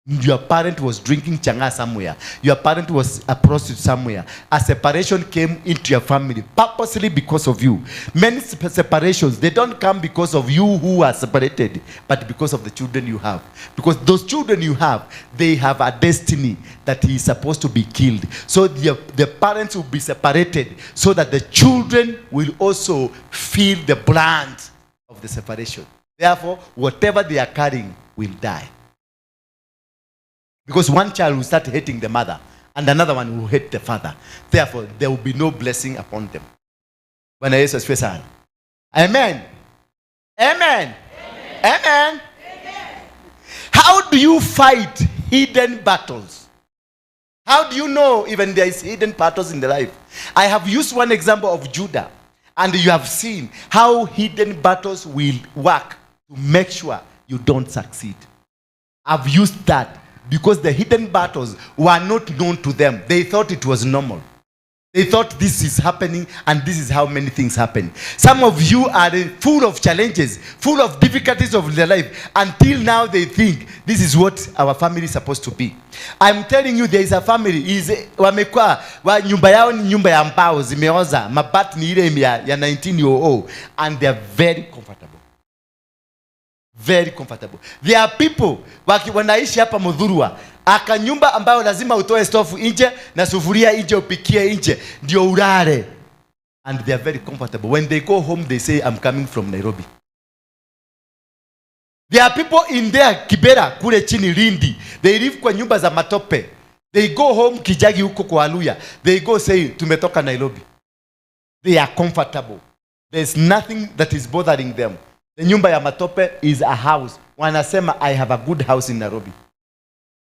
your parent was drinking changa somewhere. Your parent was a prostitute somewhere. A separation came into your family purposely because of you. Many separations, they don't come because of you who are separated, but because of the children you have. Because those children you have, they have a destiny that is supposed to be killed. So the parents will be separated so that the children will also feel the brunt of the separation. Therefore, whatever they are carrying will die. Because one child will start hating the mother and another one will hate the father. Therefore, there will be no blessing upon them. When I say Amen. Amen. Amen. Amen. How do you fight hidden battles? How do you know even there is hidden battles in the life? I have used one example of Judah, and you have seen how hidden battles will work to make sure you don't succeed. I've used that. Because the hidden battles were not known to them. They thought it was normal. They thought this is happening and this is how many things happen. Some of you are full of challenges, full of difficulties of their life. Until now they think this is what our family is supposed to be. I'm telling you, there is a family. Wamekuwa nyumba yao ni nyumba ya mbao zimeoza. Mabati ni ile ya 1900 and they are very comfortable. Very comfortable. There are people wanaishi hapa Ndura, aka nyumba ambayo lazima utoe stofu nje na sufuria nje upikie nje ndio ulale. And they are very comfortable. When they go home they say I'm coming from Nairobi. There are people in there Kibera kule chini Lindi. They live kwa nyumba za matope. They go home Kijagi huko kwa Aluya. They go say tumetoka Nairobi. They are comfortable. There's nothing that is bothering them. The nyumba ya matope is a house. Wanasema I have a good house in Nairobi.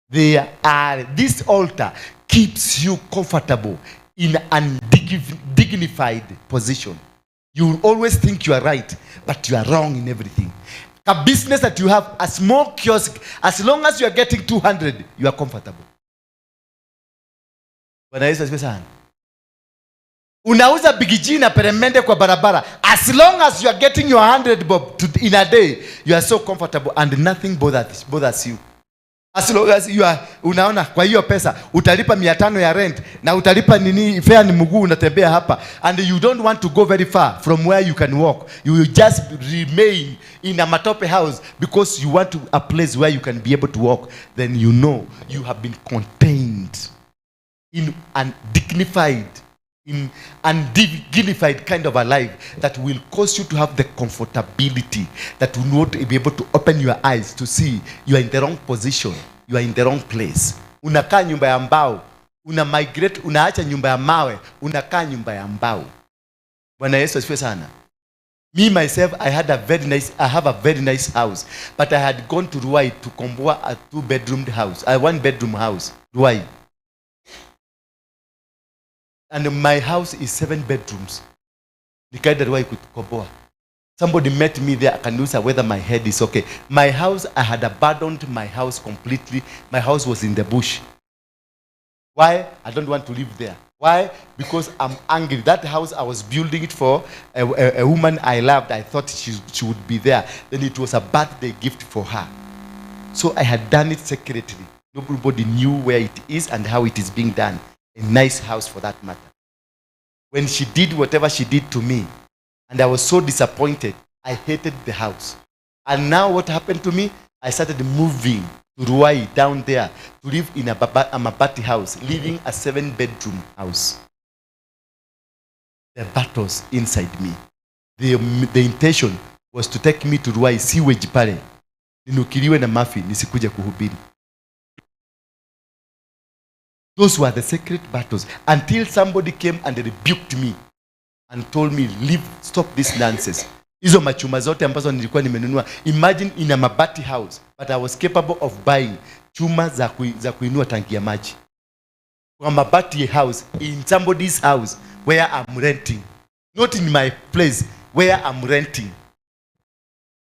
This altar keeps you comfortable in an dignified position. You will always think you are right, but you are wrong in everything. A business that you have, a small kiosk, as long as you are getting 200, you are comfortable. Bwana Yesu asifiwe sana. Unauza bigiji na peremende kwa barabara. As long as you are getting your 100 bob in a day, you are so comfortable and nothing bothers you. As long as you are, unaona kwa hiyo pesa utalipa 500 ya rent na utalipa nini fare, ni mguu unatembea hapa, and you don't want to go very far from where you can walk. You will just remain in a matope house because you want a place where you can be able to walk. Then you know you have been contained in an dignified kind of a life that will cause you to have the comfortability that will not be able to open your eyes to see you are in the wrong position, you are in the wrong place. Unakaa nyumba ya mbao, una migrate, unaacha nyumba ya mawe, unakaa nyumba ya mbao. Bwana Yesu asifiwe sana. Me myself, I have a very nice house, but I had gone to Ruai to komboa a 2-bedroom house, a 1-bedroom house, Ruai. And my house is 7 bedrooms. Nikaenda Ruai kukomboa. Somebody met me there, akaniuliza whether my head is okay. My house, I had abandoned my house completely. My house was in the bush. Why? I don't want to live there. Why? Because I'm angry. That house, I was building it for a woman I loved. I thought she would be there. Then it was a birthday gift for her. So I had done it secretly. Nobody knew where it is and how it is being done. A nice house for that matter. When she did whatever she did to me, and I was so disappointed, I hated the house. And now what happened to me? I started moving to Ruai down there to live in a mabati house, living a 7-bedroom house. The battles inside me. The intention was to take me to Ruai, sewage pale, ninukiliwe na mafi, nisikuje kuhubiri. Those were the secret battles until somebody came and rebuked me and told me, leave, stop this nonsense. Hizo machuma zote ambazo nilikuwa nimenunua. Imagine in a mabati house, but I was capable of buying chuma za kuinua tangi ya maji. Kwa mabati house, in somebody's house where I'm renting. Not in my place where I'm renting.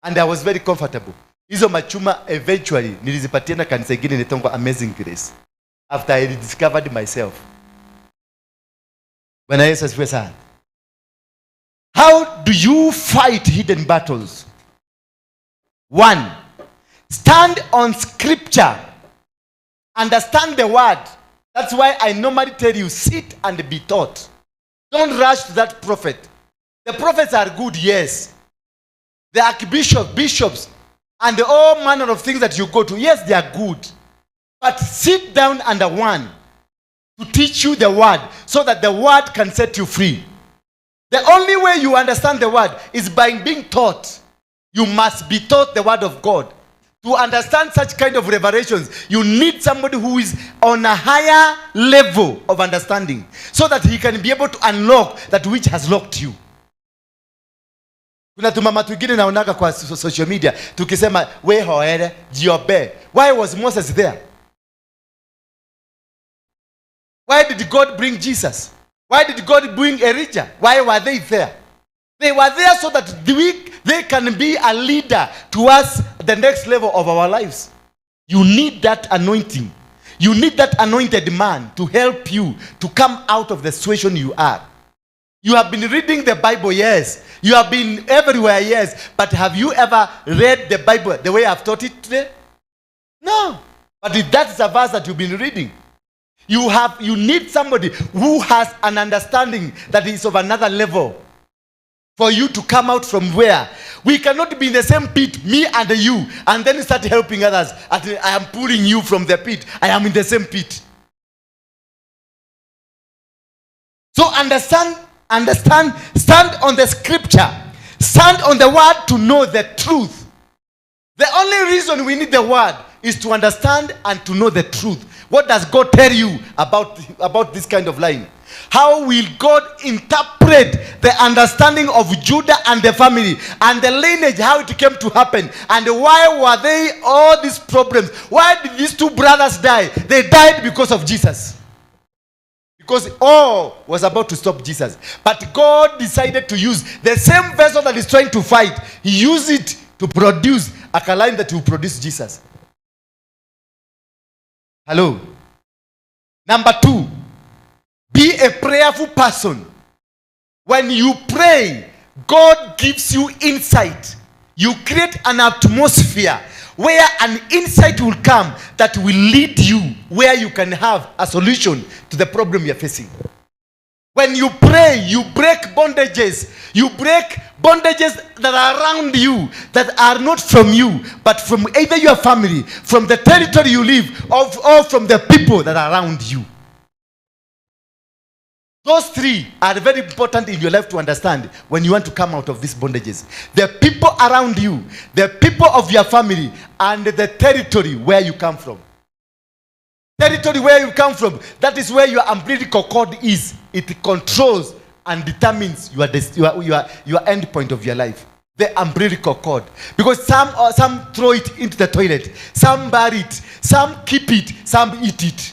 And I was very comfortable. Hizo machuma eventually nilizipatiana kanisa ingine inaitwa Amazing Grace. After I discovered myself. Bwana Yesu asifiwe sana. How do you fight hidden battles? 1. Stand on scripture. Understand the word. That's why I normally tell you, sit and be taught. Don't rush to that prophet. The prophets are good, yes. The archbishop, bishops, and all manner of things that you go to, yes, they are good. But sit down under one to teach you the word so that the word can set you free. The only way you understand the word is by being taught. You must be taught the word of God. To understand such kind of revelations, you need somebody who is on a higher level of understanding so that he can be able to unlock that which has locked you. Kuna tumama twingine naonaga kwa social media tukisema we hoere jiobe. Why was Moses there? Why did God bring Jesus? Why did God bring Elijah? Why were they there? They were there so that they can be a leader towards the next level of our lives. You need that anointing. You need that anointed man to help you to come out of the situation you are. You have been reading the Bible, yes. You have been everywhere, yes. But have you ever read the Bible the way I've taught it today? No. But that's a verse that you've been reading. You need somebody who has an understanding that is of another level for you to come out from where. We cannot be in the same pit, me and you, and then start helping others. I am pulling you from the pit. I am in the same pit. So understand, stand on the scripture. Stand on the word to know the truth. The only reason we need the word is to understand and to know the truth. What does God tell you about this kind of line? How will God interpret the understanding of Judah and the family and the lineage, how it came to happen, and why were they all these problems? Why did these two brothers die? They died because of Jesus. Because all was about to stop Jesus. But God decided to use the same vessel that is trying to fight. He used it to produce a line that will produce Jesus. Hello. Number 2, be a prayerful person. When you pray, God gives you insight. You create an atmosphere where an insight will come that will lead you where you can have a solution to the problem you're facing. When you pray, you break bondages. You break bondages that are around you, that are not from you, but from either your family, from the territory you live, or from the people that are around you. Those 3 are very important in your life to understand when you want to come out of these bondages. The people around you, the people of your family, and the territory where you come from. Territory where you come from, that is where your umbilical cord is. It controls and determines your end point of your life. The umbilical cord. Because some throw it into the toilet, some bury it, some keep it, some eat it.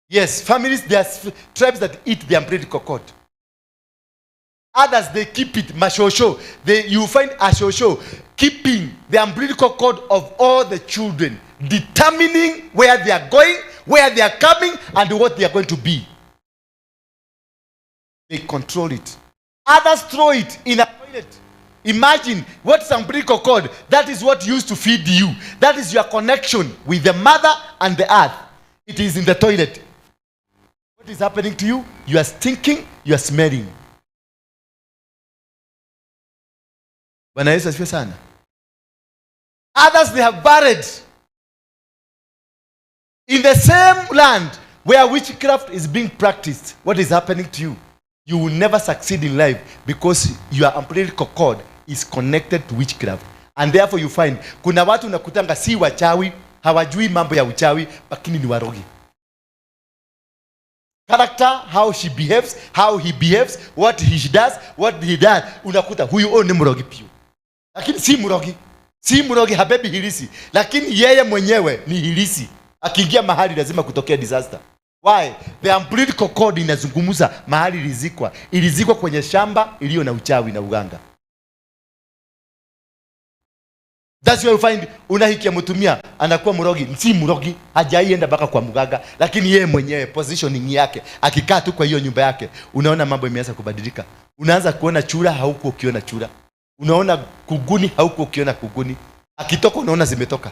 Yes, families, there are tribes that eat the umbilical cord. Others, they keep it, mashosho. You find ashosho keeping the umbilical cord of all the children, determining where they are going, where they are coming, and what they are going to be. They control it. Others throw it in a toilet. Imagine what's umbilical cord. That is what used to feed you. That is your connection with the mother and the earth. It is in the toilet. What is happening to you? You are stinking, you are smelling. Bwana Yesu asifiwe sana. Others, they have buried in the same land where witchcraft is being practiced. What is happening to you? You will never succeed in life because your umbilical cord is connected to witchcraft. And therefore you find, kuna watu nakutanga si wachawi, hawajui mambo ya uchawi, lakini ni warogi. Character, how she behaves, how he behaves, what he does, what he does. Unakuta huyu ni mrogi pia. Lakini si mrogi. Si mrogi, habebi hilisi. Lakini yeye mwenyewe ni hilisi. Akiingia mahali lazima kutokea disaster. Why? The umbilical cord inazungumza mahali ilizikwa. Ilizikwa kwenye shamba iliyo na uchawi na uganga. That's why you find unahikia mtumia anakuwa mrogi, si mrogi, hajaienda mpaka kwa mganga, lakini yeye mwenyewe positioning yake, akikaa tu kwa hiyo nyumba yake, unaona mambo yameanza kubadilika. Unaanza kuona chura hauko ukiona chura. Unaona kuguni hauko ukiona kuguni. Akitoka unaona zimetoka.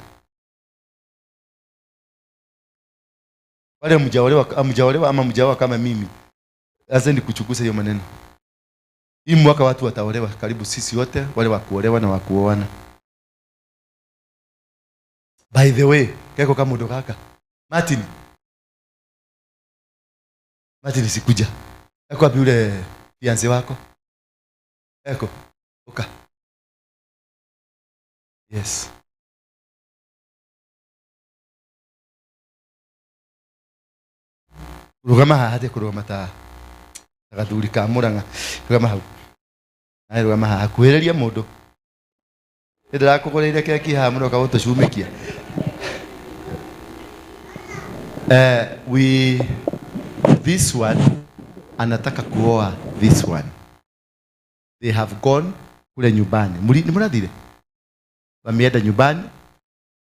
Wale mjaolewa ama mjaoa kama mimi, lazima kuchunguza hiyo maneno. Hii mwaka watu wataolewa karibu sisi wote, wale wa kuolewa na wa kuoana. By the way, keko kama ndo kaka Martin sikuja. Eko wapi yule fiancé wako? Eko oka. Yes. Rugama hade kurugama ta akaduri kamuranga rugama hau. Ai rugama hakuhereria mundu. Ndira kugoreire keki ha muno kagoto shumikia. This one anataka kuoa this one. They have gone kule nyumbani. Ni mnadire? Wameenda nyumbani.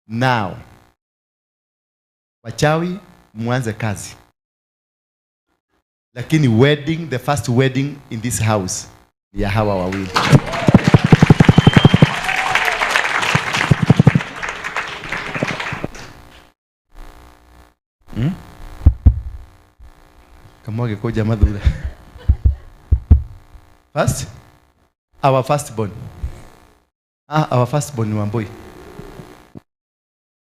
Now wachawi mwanze kazi. Lakini wedding, the first wedding in this house ni ya hawa wawili. Kamoge koja madhura. First? Our firstborn. Our firstborn ni Wamboi.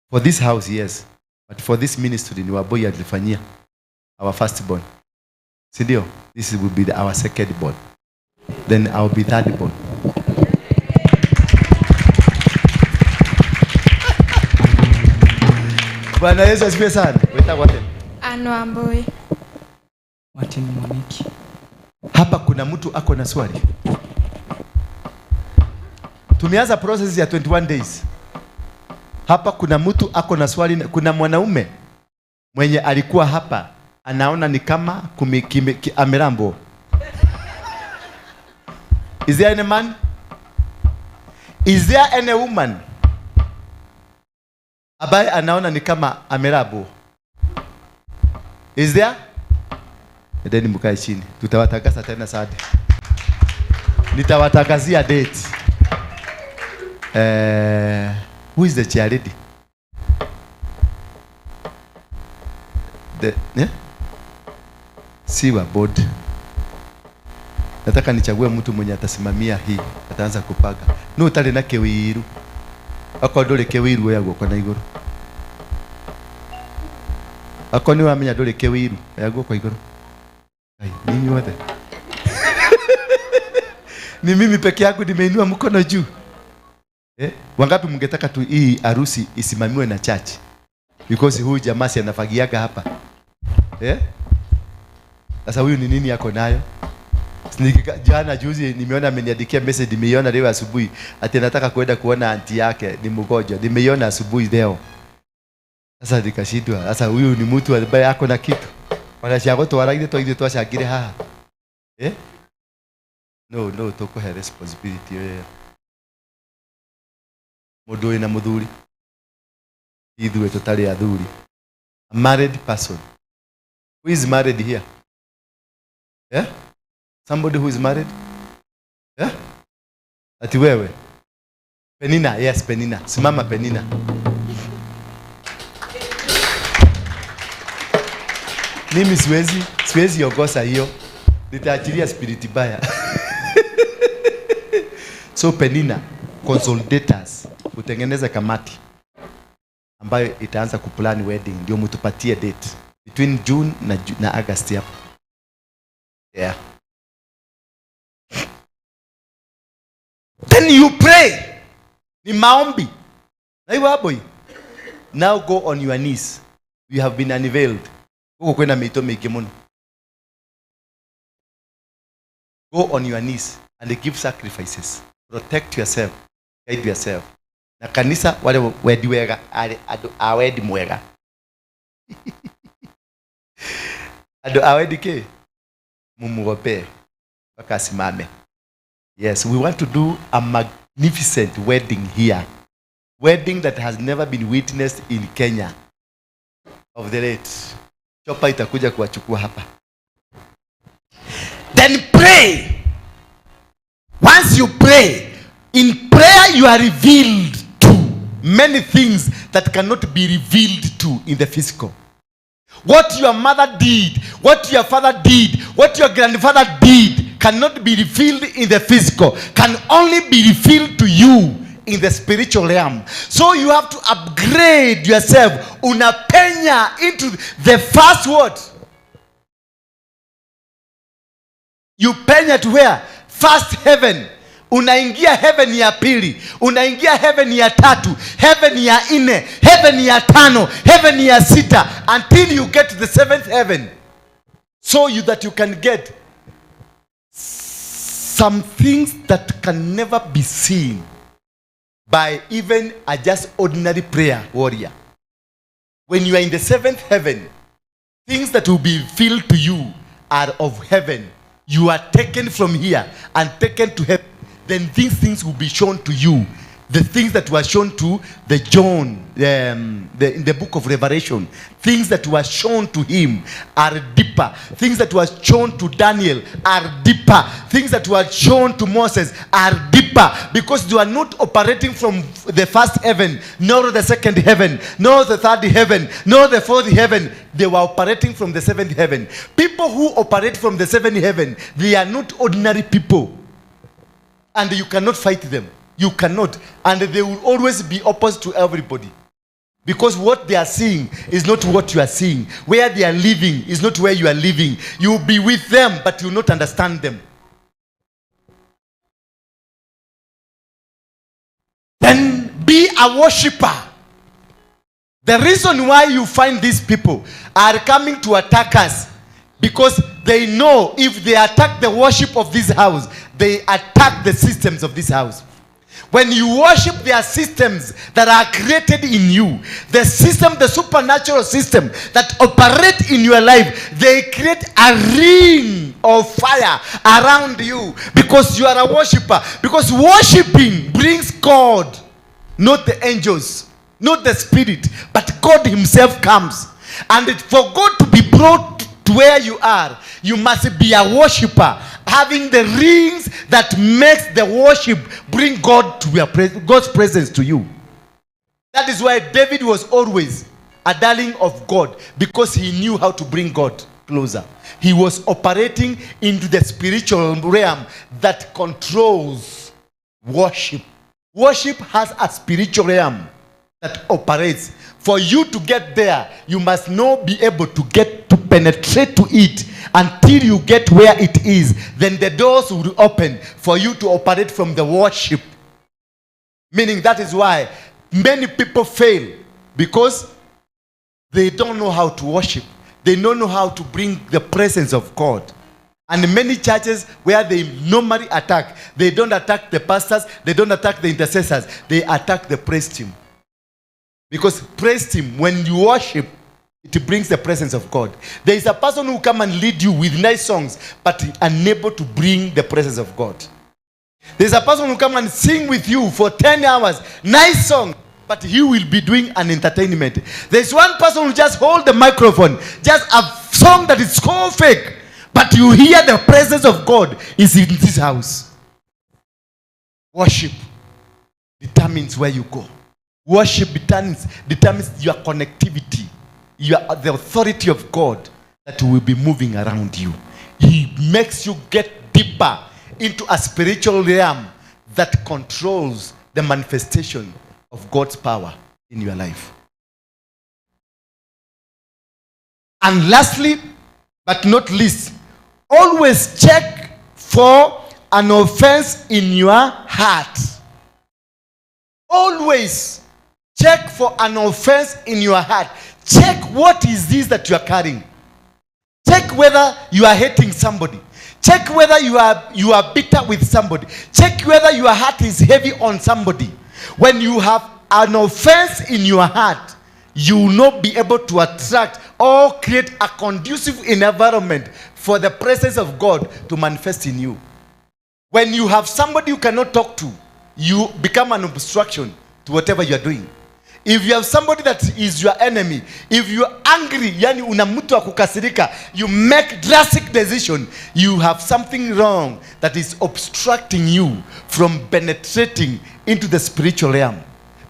For this house, yes. But for this ministry ni Wamboi alifanyia. Our firstborn. Sindio? This will be our secondborn. Then I'll be thirdborn. Bwana Yesu asifiwe sana. Weta wote. Ano Amboi. Martin Moniki. Hapa kuna mtu ako na swali. Tumeanza process ya 21 days. Hapa kuna mtu ako na swali. Kuna mwanaume mwenye alikuwa hapa anaona ni kama amerambo. Is there any man? Is there any woman ambaye anaona ni kama amerambo? Is there? Edeni mkae chini. Tutawatangaza tena Saturday. Nitawatangazia date. Who is the chair lady? Siwa board. Nataka nichague mtu mwenye atasimamia hii. Ataanza kupaga. No utale na kewiru. Ako ndole kewiru yago kwa na iguru. Ako ni wamenya ndole kewiru yago kwa iguru. Ai, nini wote? Ni mimi peke yangu nimeinua mkono juu. Wangapi mngetaka tu hii harusi isimamiwe na church? Because huyu jamaa si anafagiaga hapa. Sasa huyu ni nini yako nayo? Jana juzi nimeona ameniandikia message, nimeiona leo asubuhi. Ati nataka kwenda kuona aunti yake ni mgonjwa. Nimeiona asubuhi leo. Sasa nikashindwa. Sasa huyu ni mtu ambaye ako na kitu. Wanashago twaraide twaide twashagire haha. No, toko he responsibility yo. Mundu na muthuri. Ithuĩ tutari athuri. A married person. Who is married here? Somebody who is married? Ati wewe? Penina, yes, Penina. Simama Penina. Mimi siwezi ogosa hiyo. Nitaachilia spirit baya. So Penina, consolidators, utengeneze kamati ambayo itaanza kuplan wedding, ndio mtupatie date between June na August hapo. Yeah. Then you pray. Ni maombi. Na hiyo hapo. Now go on your knees. You have been unveiled. Uko kwenda mito mingi mno. Go on your knees and give sacrifices. Protect yourself. Guide yourself. Na kanisa wale wedi wega awedi mwega. Ado awedi ke mumugope wakasimame. Yes, we want to do a magnificent wedding here. Wedding that has never been witnessed in Kenya. Of the late. Chopa itakuja kuwachukua hapa. Then pray. Once you pray, in prayer you are revealed to many things that cannot be revealed to in the physical. What your mother did, what your father did, what your grandfather did cannot be revealed in the physical, can only be revealed to you in the spiritual realm. So you have to upgrade yourself. Unapenya into the first word. You penya to where? First heaven. Unaingia heaven ya pili, unaingia heaven ya tatu, heaven ya nne, heaven ya tano, heaven ya sita, until you get to the seventh heaven. So that you can get some things that can never be seen by even a just ordinary prayer warrior. When you are in the seventh heaven, things that will be revealed to you are of heaven. You are taken from here and taken to heaven. Then these things will be shown to you. The things that were shown to the John in the book of Revelation, things that were shown to him are deeper. Things that were shown to Daniel are deeper. Things that were shown to Moses are deeper, because they are not operating from the first heaven, nor the second heaven, nor the third heaven, nor the fourth heaven. They were operating from the seventh heaven. People who operate from the seventh heaven, they are not ordinary people. And you cannot fight them. You cannot. And they will always be opposed to everybody. Because what they are seeing is not what you are seeing. Where they are living is not where you are living. You will be with them, but you will not understand them. Then be a worshipper. The reason why you find these people are coming to attack us, because they know if they attack the worship of this house, they attack the systems of this house. When you worship, there are systems that are created in you. The system, the supernatural system that operate in your life, they create a ring of fire around you because you are a worshiper. Because worshiping brings God, not the angels, not the spirit, but God himself comes. And for God to be brought to where you are, you must be a worshiper, having the rings that makes the worship bring God to your God's presence to you. That is why David was always a darling of God, because he knew how to bring God closer. He was operating into the spiritual realm that controls worship. Worship has a spiritual realm that operates. For you to get there, you must not be able to penetrate to it until you get where it is. Then the doors will open for you to operate from the worship. Meaning that is why many people fail, because they don't know how to worship. They don't know how to bring the presence of God. And many churches where they normally attack, they don't attack the pastors, they don't attack the intercessors, they attack the praise team. Because praise team, when you worship, it brings the presence of God. There is a person who come and lead you with nice songs, but unable to bring the presence of God. There is a person who come and sing with you for 10 hours, nice song, but he will be doing an entertainment. There is one person who just hold the microphone, just a song that is so fake, but you hear the presence of God is in this house. Worship determines where you go. Worship determines your connectivity, the authority of God that will be moving around you. He makes you get deeper into a spiritual realm that controls the manifestation of God's power in your life. And lastly, but not least, always check for an offense in your heart. Always check for an offense in your heart. Check what is this that you are carrying. Check whether you are hating somebody. Check whether you are bitter with somebody. Check whether your heart is heavy on somebody. When you have an offense in your heart, you will not be able to attract or create a conducive environment for the presence of God to manifest in you. When you have somebody you cannot talk to, you become an obstruction to whatever you are doing. If you have somebody that is your enemy, if you are angry, yani una mtu wa kukasirika, you make drastic decision, you have something wrong that is obstructing you from penetrating into the spiritual realm.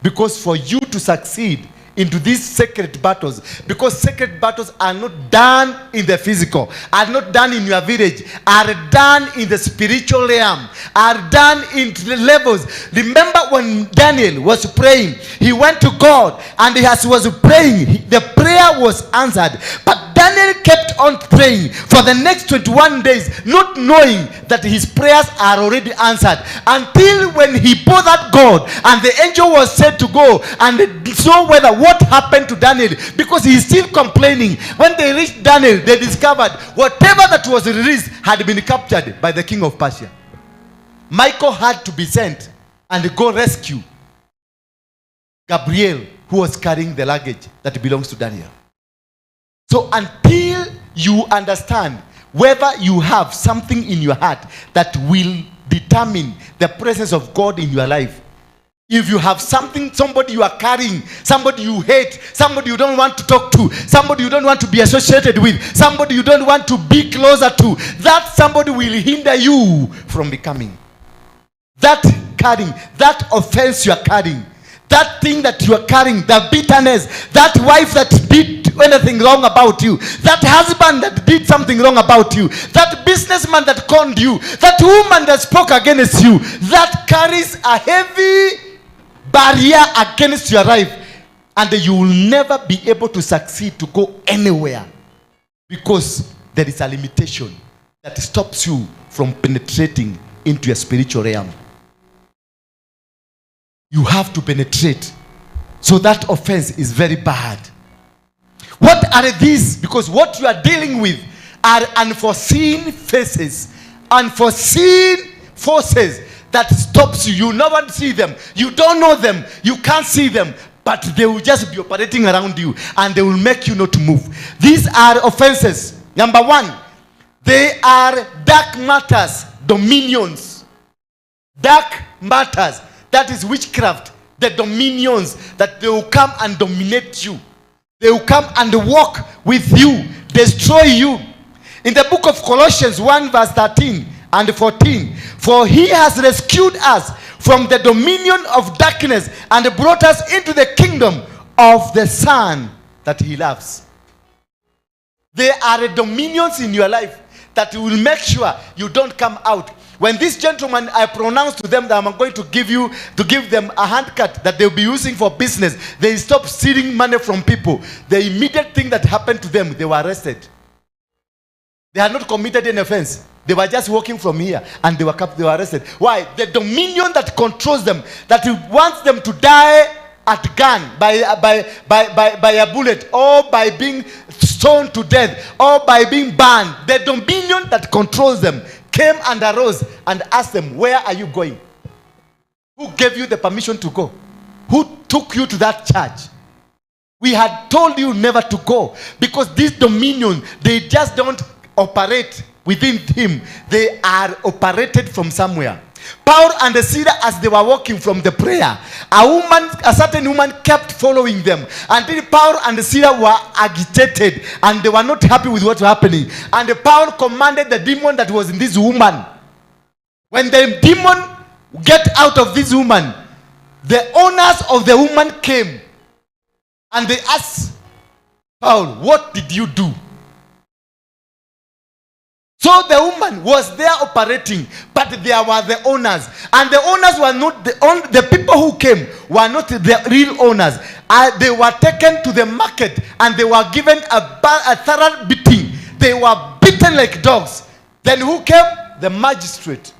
Because for you to succeed into these sacred battles, because sacred battles are not done in the physical, are not done in your village, are done in the spiritual realm, are done into the levels. Remember when Daniel was praying, he went to God, and as he was praying, the prayer was answered. But Daniel kept on praying for the next 21 days, not knowing that his prayers are already answered, until when he bothered God, and the angel was said to go and saw whether what happened to Daniel, because he is still complaining. When they reached Daniel, they discovered whatever that was released had been captured by the king of Persia. Michael had to be sent and go rescue Gabriel, who was carrying the luggage that belongs to Daniel. So until you understand whether you have something in your heart that will determine the presence of God in your life, if you have something, somebody you are carrying, somebody you hate, somebody you don't want to talk to, somebody you don't want to be associated with, somebody you don't want to be closer to, that somebody will hinder you from becoming. That carrying, that offense you are carrying, that thing that you are carrying, the bitterness, that wife that did anything wrong about you, that husband that did something wrong about you, that businessman that conned you, that woman that spoke against you, that carries a heavy barrier against your life, and you will never be able to succeed to go anywhere, because there is a limitation that stops you from penetrating into a spiritual realm. You have to penetrate. So that offense is very bad. What are these? Because what you are dealing with are unforeseen faces, unforeseen forces that stops you. You never see them. You don't know them. You can't see them. But they will just be operating around you and they will make you not to move. These are offenses. Number one, they are dark matters, dominions. Dark matters. That is witchcraft. The dominions that they will come and dominate you. They will come and walk with you, destroy you. In the book of Colossians 1 verse 13 and 14, for he has rescued us from the dominion of darkness and brought us into the kingdom of the Son that he loves. There are dominions in your life that will make sure you don't come out. When this gentleman, I pronounced to them that I'm going to give them a handcut that they'll be using for business. They stopped stealing money from people. The immediate thing that happened to them, they were arrested. They had not committed any offense. They were just walking from here and they were arrested. Why? The dominion that controls them, that wants them to die at gun by a bullet, or by being stoned to death, or by being burned. The dominion that controls them came and arose and asked them, where are you going? Who gave you the permission to go? Who took you to that church? We had told you never to go, because this dominion, they just don't operate within him. They are operated from somewhere. Paul and Sila, as they were walking from the prayer, a certain woman kept following them until Paul and Sila were agitated and they were not happy with what was happening. And Paul commanded the demon that was in this woman. When the demon get out of this woman, the owners of the woman came and they asked Paul, what did you do? So the woman was there operating, but there were the owners. And the owners were not the people who came were not the real owners. They were taken to the market and they were given a thorough beating. They were beaten like dogs. Then who came? The magistrate.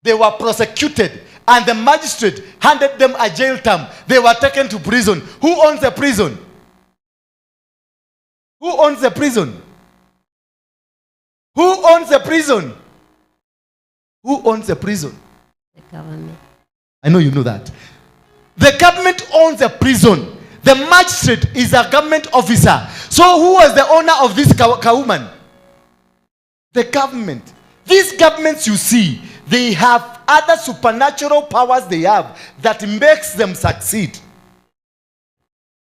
They were prosecuted and the magistrate handed them a jail term. They were taken to prison. Who owns the prison? Who owns the prison? Who owns the prison? Who owns the prison? The government. I know you know that. The government owns the prison. The magistrate is a government officer. So who was the owner of this woman? The government. These governments you see, they have other supernatural powers they have that makes them succeed.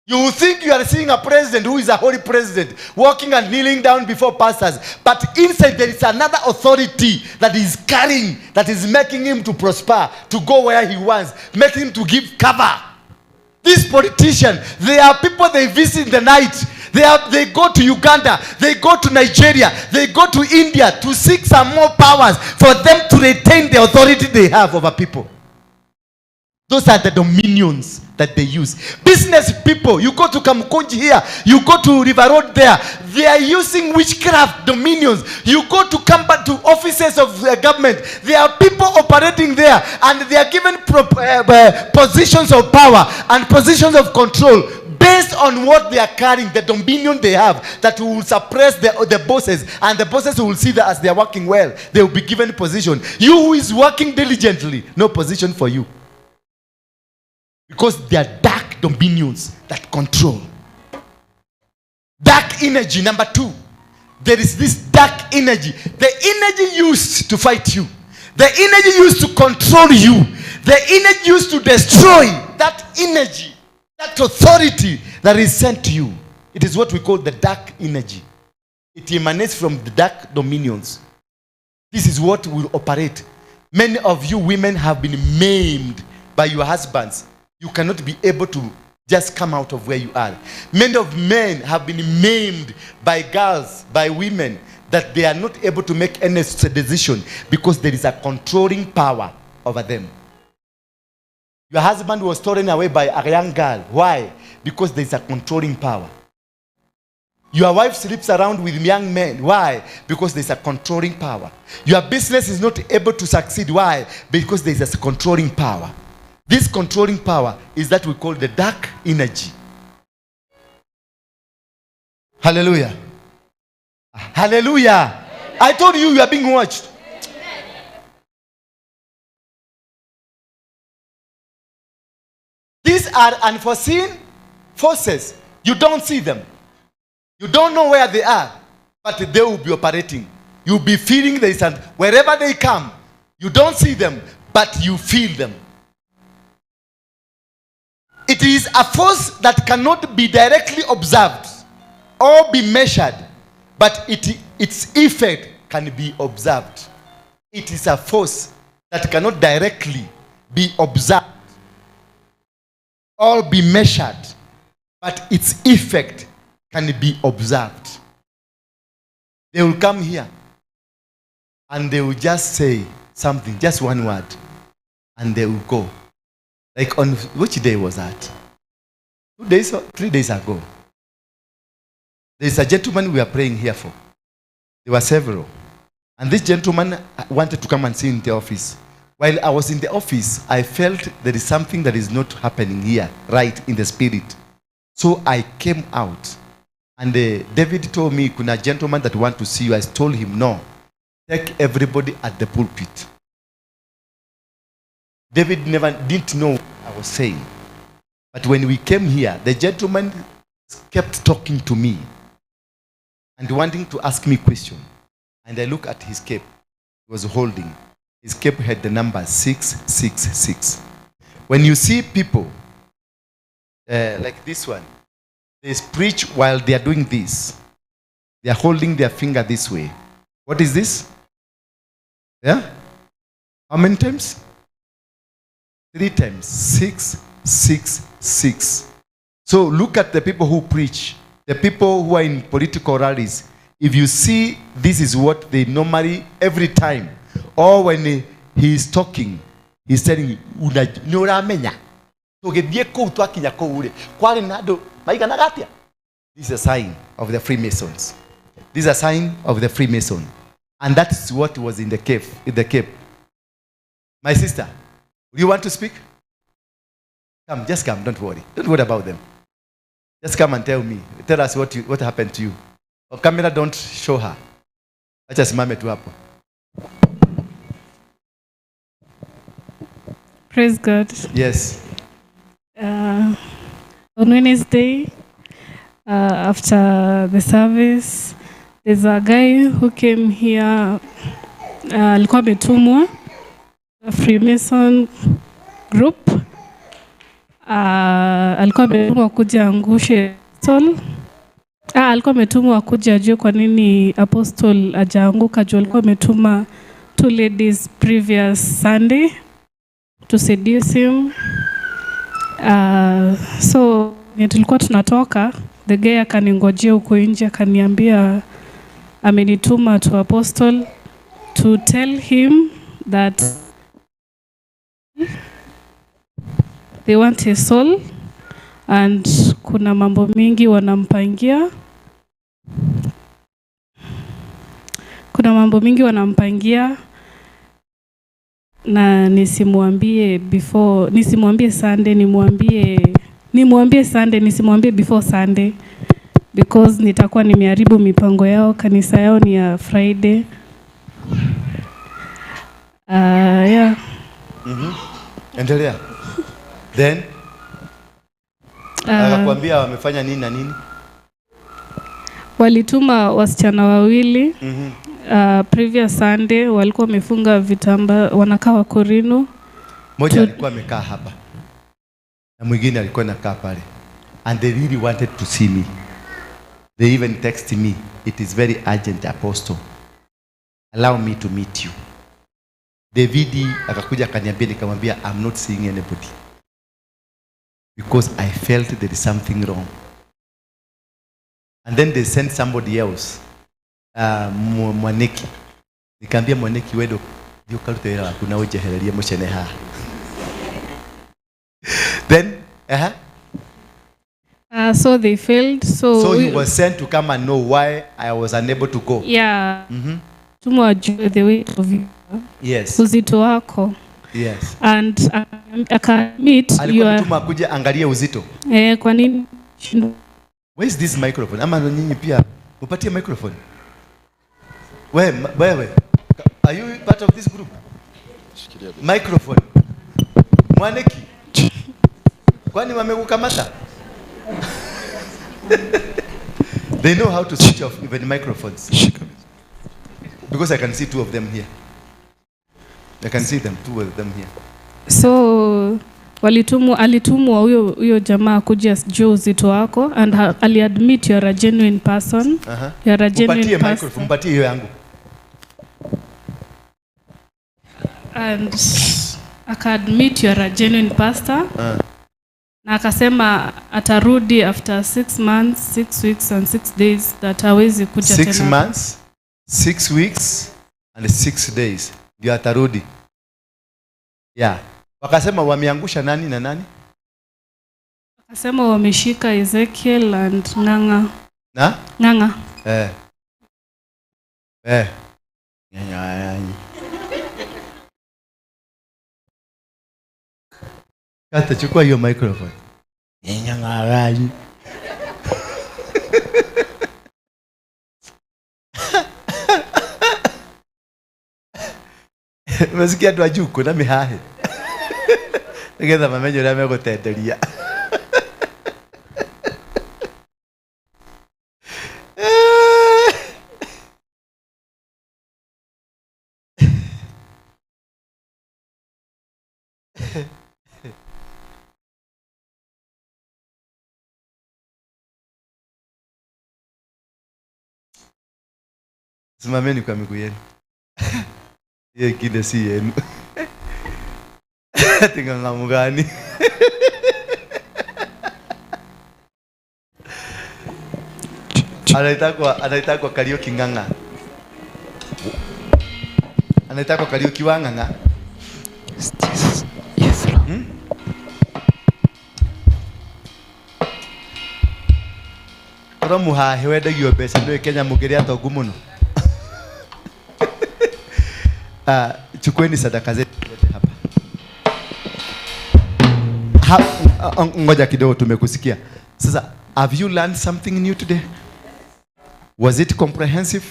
You will think you are seeing a president who is a holy president walking and kneeling down before pastors, but inside there is another authority that is carrying, that is making him to prosper, to go where he wants, making him to give cover. These politicians, they are people they visit in the night. They go to Uganda, they go to Nigeria, they go to India to seek some more powers for them to retain the authority they have over people. Those are the dominions that they use. Business people, you go to Kamukunji here, you go to River Road there, they are using witchcraft dominions. You go to offices of the government, there are people operating there and they are given positions of power and positions of control based on what they are carrying, the dominion they have, that will suppress the bosses, and the bosses will see that as they are working well, they will be given position. You who is working diligently, no position for you. Because they are dark dominions that control. Dark energy, number two. There is this dark energy. The energy used to fight you. The energy used to control you. The energy used to destroy. That energy, that authority that is sent to you. It is what we call the dark energy. It emanates from the dark dominions. This is what will operate. Many of you women have been maimed by your husbands. You cannot be able to just come out of where you are. Many of men have been maimed by girls, by women, that they are not able to make any decision because there is a controlling power over them. Your husband was stolen away by a young girl. Why? Because there is a controlling power. Your wife sleeps around with young men. Why? Because there is a controlling power. Your business is not able to succeed. Why? Because there is a controlling power. This controlling power is that we call the dark energy. Hallelujah. Hallelujah. I told you are being watched. These are unforeseen forces. You don't see them. You don't know where they are, but they will be operating. You'll be feeling there is wherever they come, you don't see them, but you feel them. It is a force that cannot be directly observed or be measured, but its effect can be observed. It is a force that cannot directly be observed or be measured, but its effect can be observed. They will come here and they will just say something, just one word, and they will go. Like on which day was that? 2 days or 3 days ago. There is a gentleman we are praying here for. There were several. And this gentleman wanted to come and see in the office. While I was in the office, I felt there is something that is not happening here, right in the spirit. So I came out. And David told me, kuna gentleman that want to see you. I told him, no. Take everybody at the pulpit. David didn't know what I was saying. But when we came here, the gentleman kept talking to me and wanting to ask me questions. And I look at his cape. He was holding. His cape had the number 666. When you see people like this one, they preach while they are doing this. They are holding their finger this way. What is this? Yeah? How many times? 3 times. 666. So look at the people who preach. The people who are in political rallies. If you see, this is what they normally, every time, or when he is talking, he's telling you, this is a sign of the Freemasons. This is a sign of the Freemason. And that's what was in the cave, My sister, do you want to speak? Come, just come, don't worry. Don't worry about them. Just come and tell me. Tell us what happened to you. Oh, camera, don't show her. Acha simame tu hapo. Praise God. Yes. On Wednesday, after the service, there's a guy who came here. Alikuwa ametumwa, a Freemason group. Alikuwa ametumwa kuja angushe apostle. Alikuwa ametumwa kuja juu kwa nini apostle ajaanguka juu. Alikuwa ametuma 2 ladies previous Sunday to seduce him. So tulikuwa tunatoka, the guy akaningojea huko nje, akaniambia amenituma to apostle to tell him that they want his soul and kuna mambo mingi wanampangia. Na nisimwambie Sunday, nisimwambie before Sunday because nitakuwa nimeharibu mipango yao. Kanisa yao ni ya Friday. Yeah. Endelea. Then akakwambia wamefanya nini na nini? Walituma wasichana wawili. Previous Sunday walikuwa wamefunga vitamba, wanakaa Wakorino. Mmoja alikuwa amekaa hapa na mwingine alikuwa anakaa pale, and they really wanted to see me. They even texted me, it is very urgent apostle, allow me to meet you. David akakuja akaniambia, nikamwambia I'm not seeing anybody because I felt there is something wrong. And then they sent somebody else, Mwaneki. Nikamwambia Mwaneki, wewe ndio kalutera kuna ujehereria mushene ha. Then so they failed. So you were sent to come and know why I was unable to go. Yeah. Tumwajue the weight of you. Yes. Uzito wako. Yes. And meet you. Alikuwa mtuma kuja angalia uzito. Kwa nini? Where is this microphone? Ama nyinyi pia upatie microphone. Wewe, are you part of this group? Microphone. Mwaneki. Kwani wamekukamata? They know how to switch off even microphones. Because I can see two of them here. I can see them, two of them here. So alitumwa huyo jamaa kuja juu uzito wako and aliadmit you're a genuine person. You're a genuine person. Mpatie hiyo yangu. And aka-admit you're a genuine pastor. Na akasema atarudi after 6 months, 6 weeks and 6 days that hawezi kuja tena. 6 months, 6 weeks and 6 days. Ndio atarudi. Yeah. Wakasema wameangusha nani na nani? Wakasema wameshika Ezekiel and Nganga. Na? Nganga. Kata chukua hiyo microphone. Nganga. Mesikia tu ajuko na mihahe. Ngetha mamenyo na megotenderia. Simameni kwa miguu yenu. Hiyo ingine si yenu. Tinga ngamu gani? Anaitwa Kariuki Nganga. Anaitwa Kariuki wa Nganga. Yes, Lord. Ora muhahe wendagio mbeca nĩ Kenya mũngĩrĩa atongu mũno. Chukueni sadaka zetu hapa. Ngoja kidogo tumekusikia. Sasa, have you learned something new today? Was it comprehensive?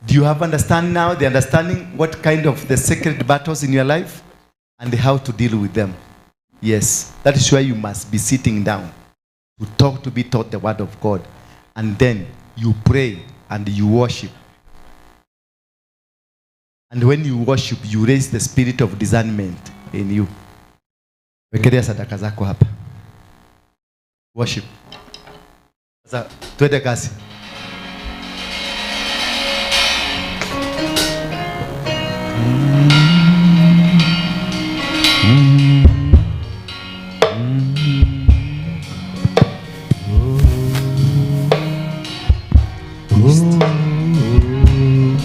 Do you have understanding now, the understanding what kind of the sacred battles in your life and how to deal with them? Yes, that is why you must be sitting down to be taught the word of God, and then you pray and you worship. And when you worship, you raise the spirit of discernment in you. Wekelea sadaka zako hapa. Worship. Sasa twende kasi.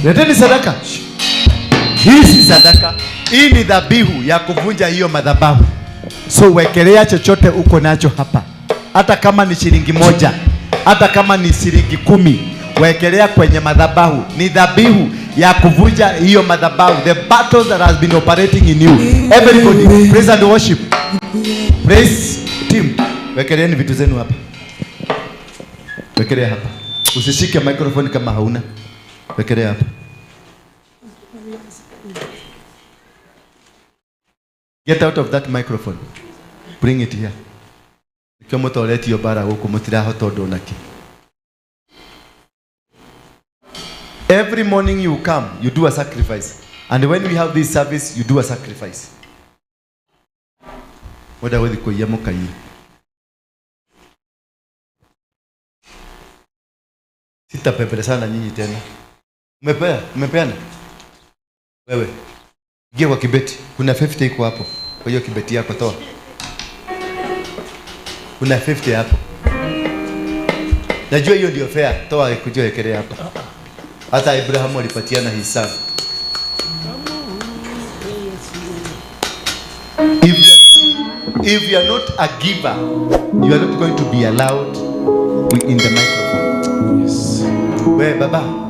Leteni sadaka. Hii si sadaka. Hii ni dhabihu ya kuvunja hiyo madhabahu. So wekelea chochote uko nacho hapa. Hata kama ni shilingi 1, hata kama ni shilingi 10, wekelea kwenye madhabahu. Ni dhabihu ya kuvunja hiyo madhabahu. The battles that has been operating in you. Everybody, praise and worship. Praise team. Wekeleeni vitu zenu hapa. Wekelea hapa. Usishike microphone kama hauna. Wekelea hapa. Get out of that microphone. Bring it here. Ikiwa mtoleti yobara huko mutiraho todo naki. Every morning you come, you do a sacrifice. And when we have this service, you do a sacrifice. Wada wedi ko yamuka yi. Sita pepele sana nyinyi tena. Umepeana? Wewe. Ingia kwa kibeti. Kuna 50 iko hapo. Kwa hiyo kibeti yako toa. Kuna 50 hapo. Najua hiyo ndio fair. Toa ikuje wekelea hapa. Hata Abrahamu alipatiana hisani. If you are not a giver, you are not going to be allowed in the microphone. Yes. Where baba?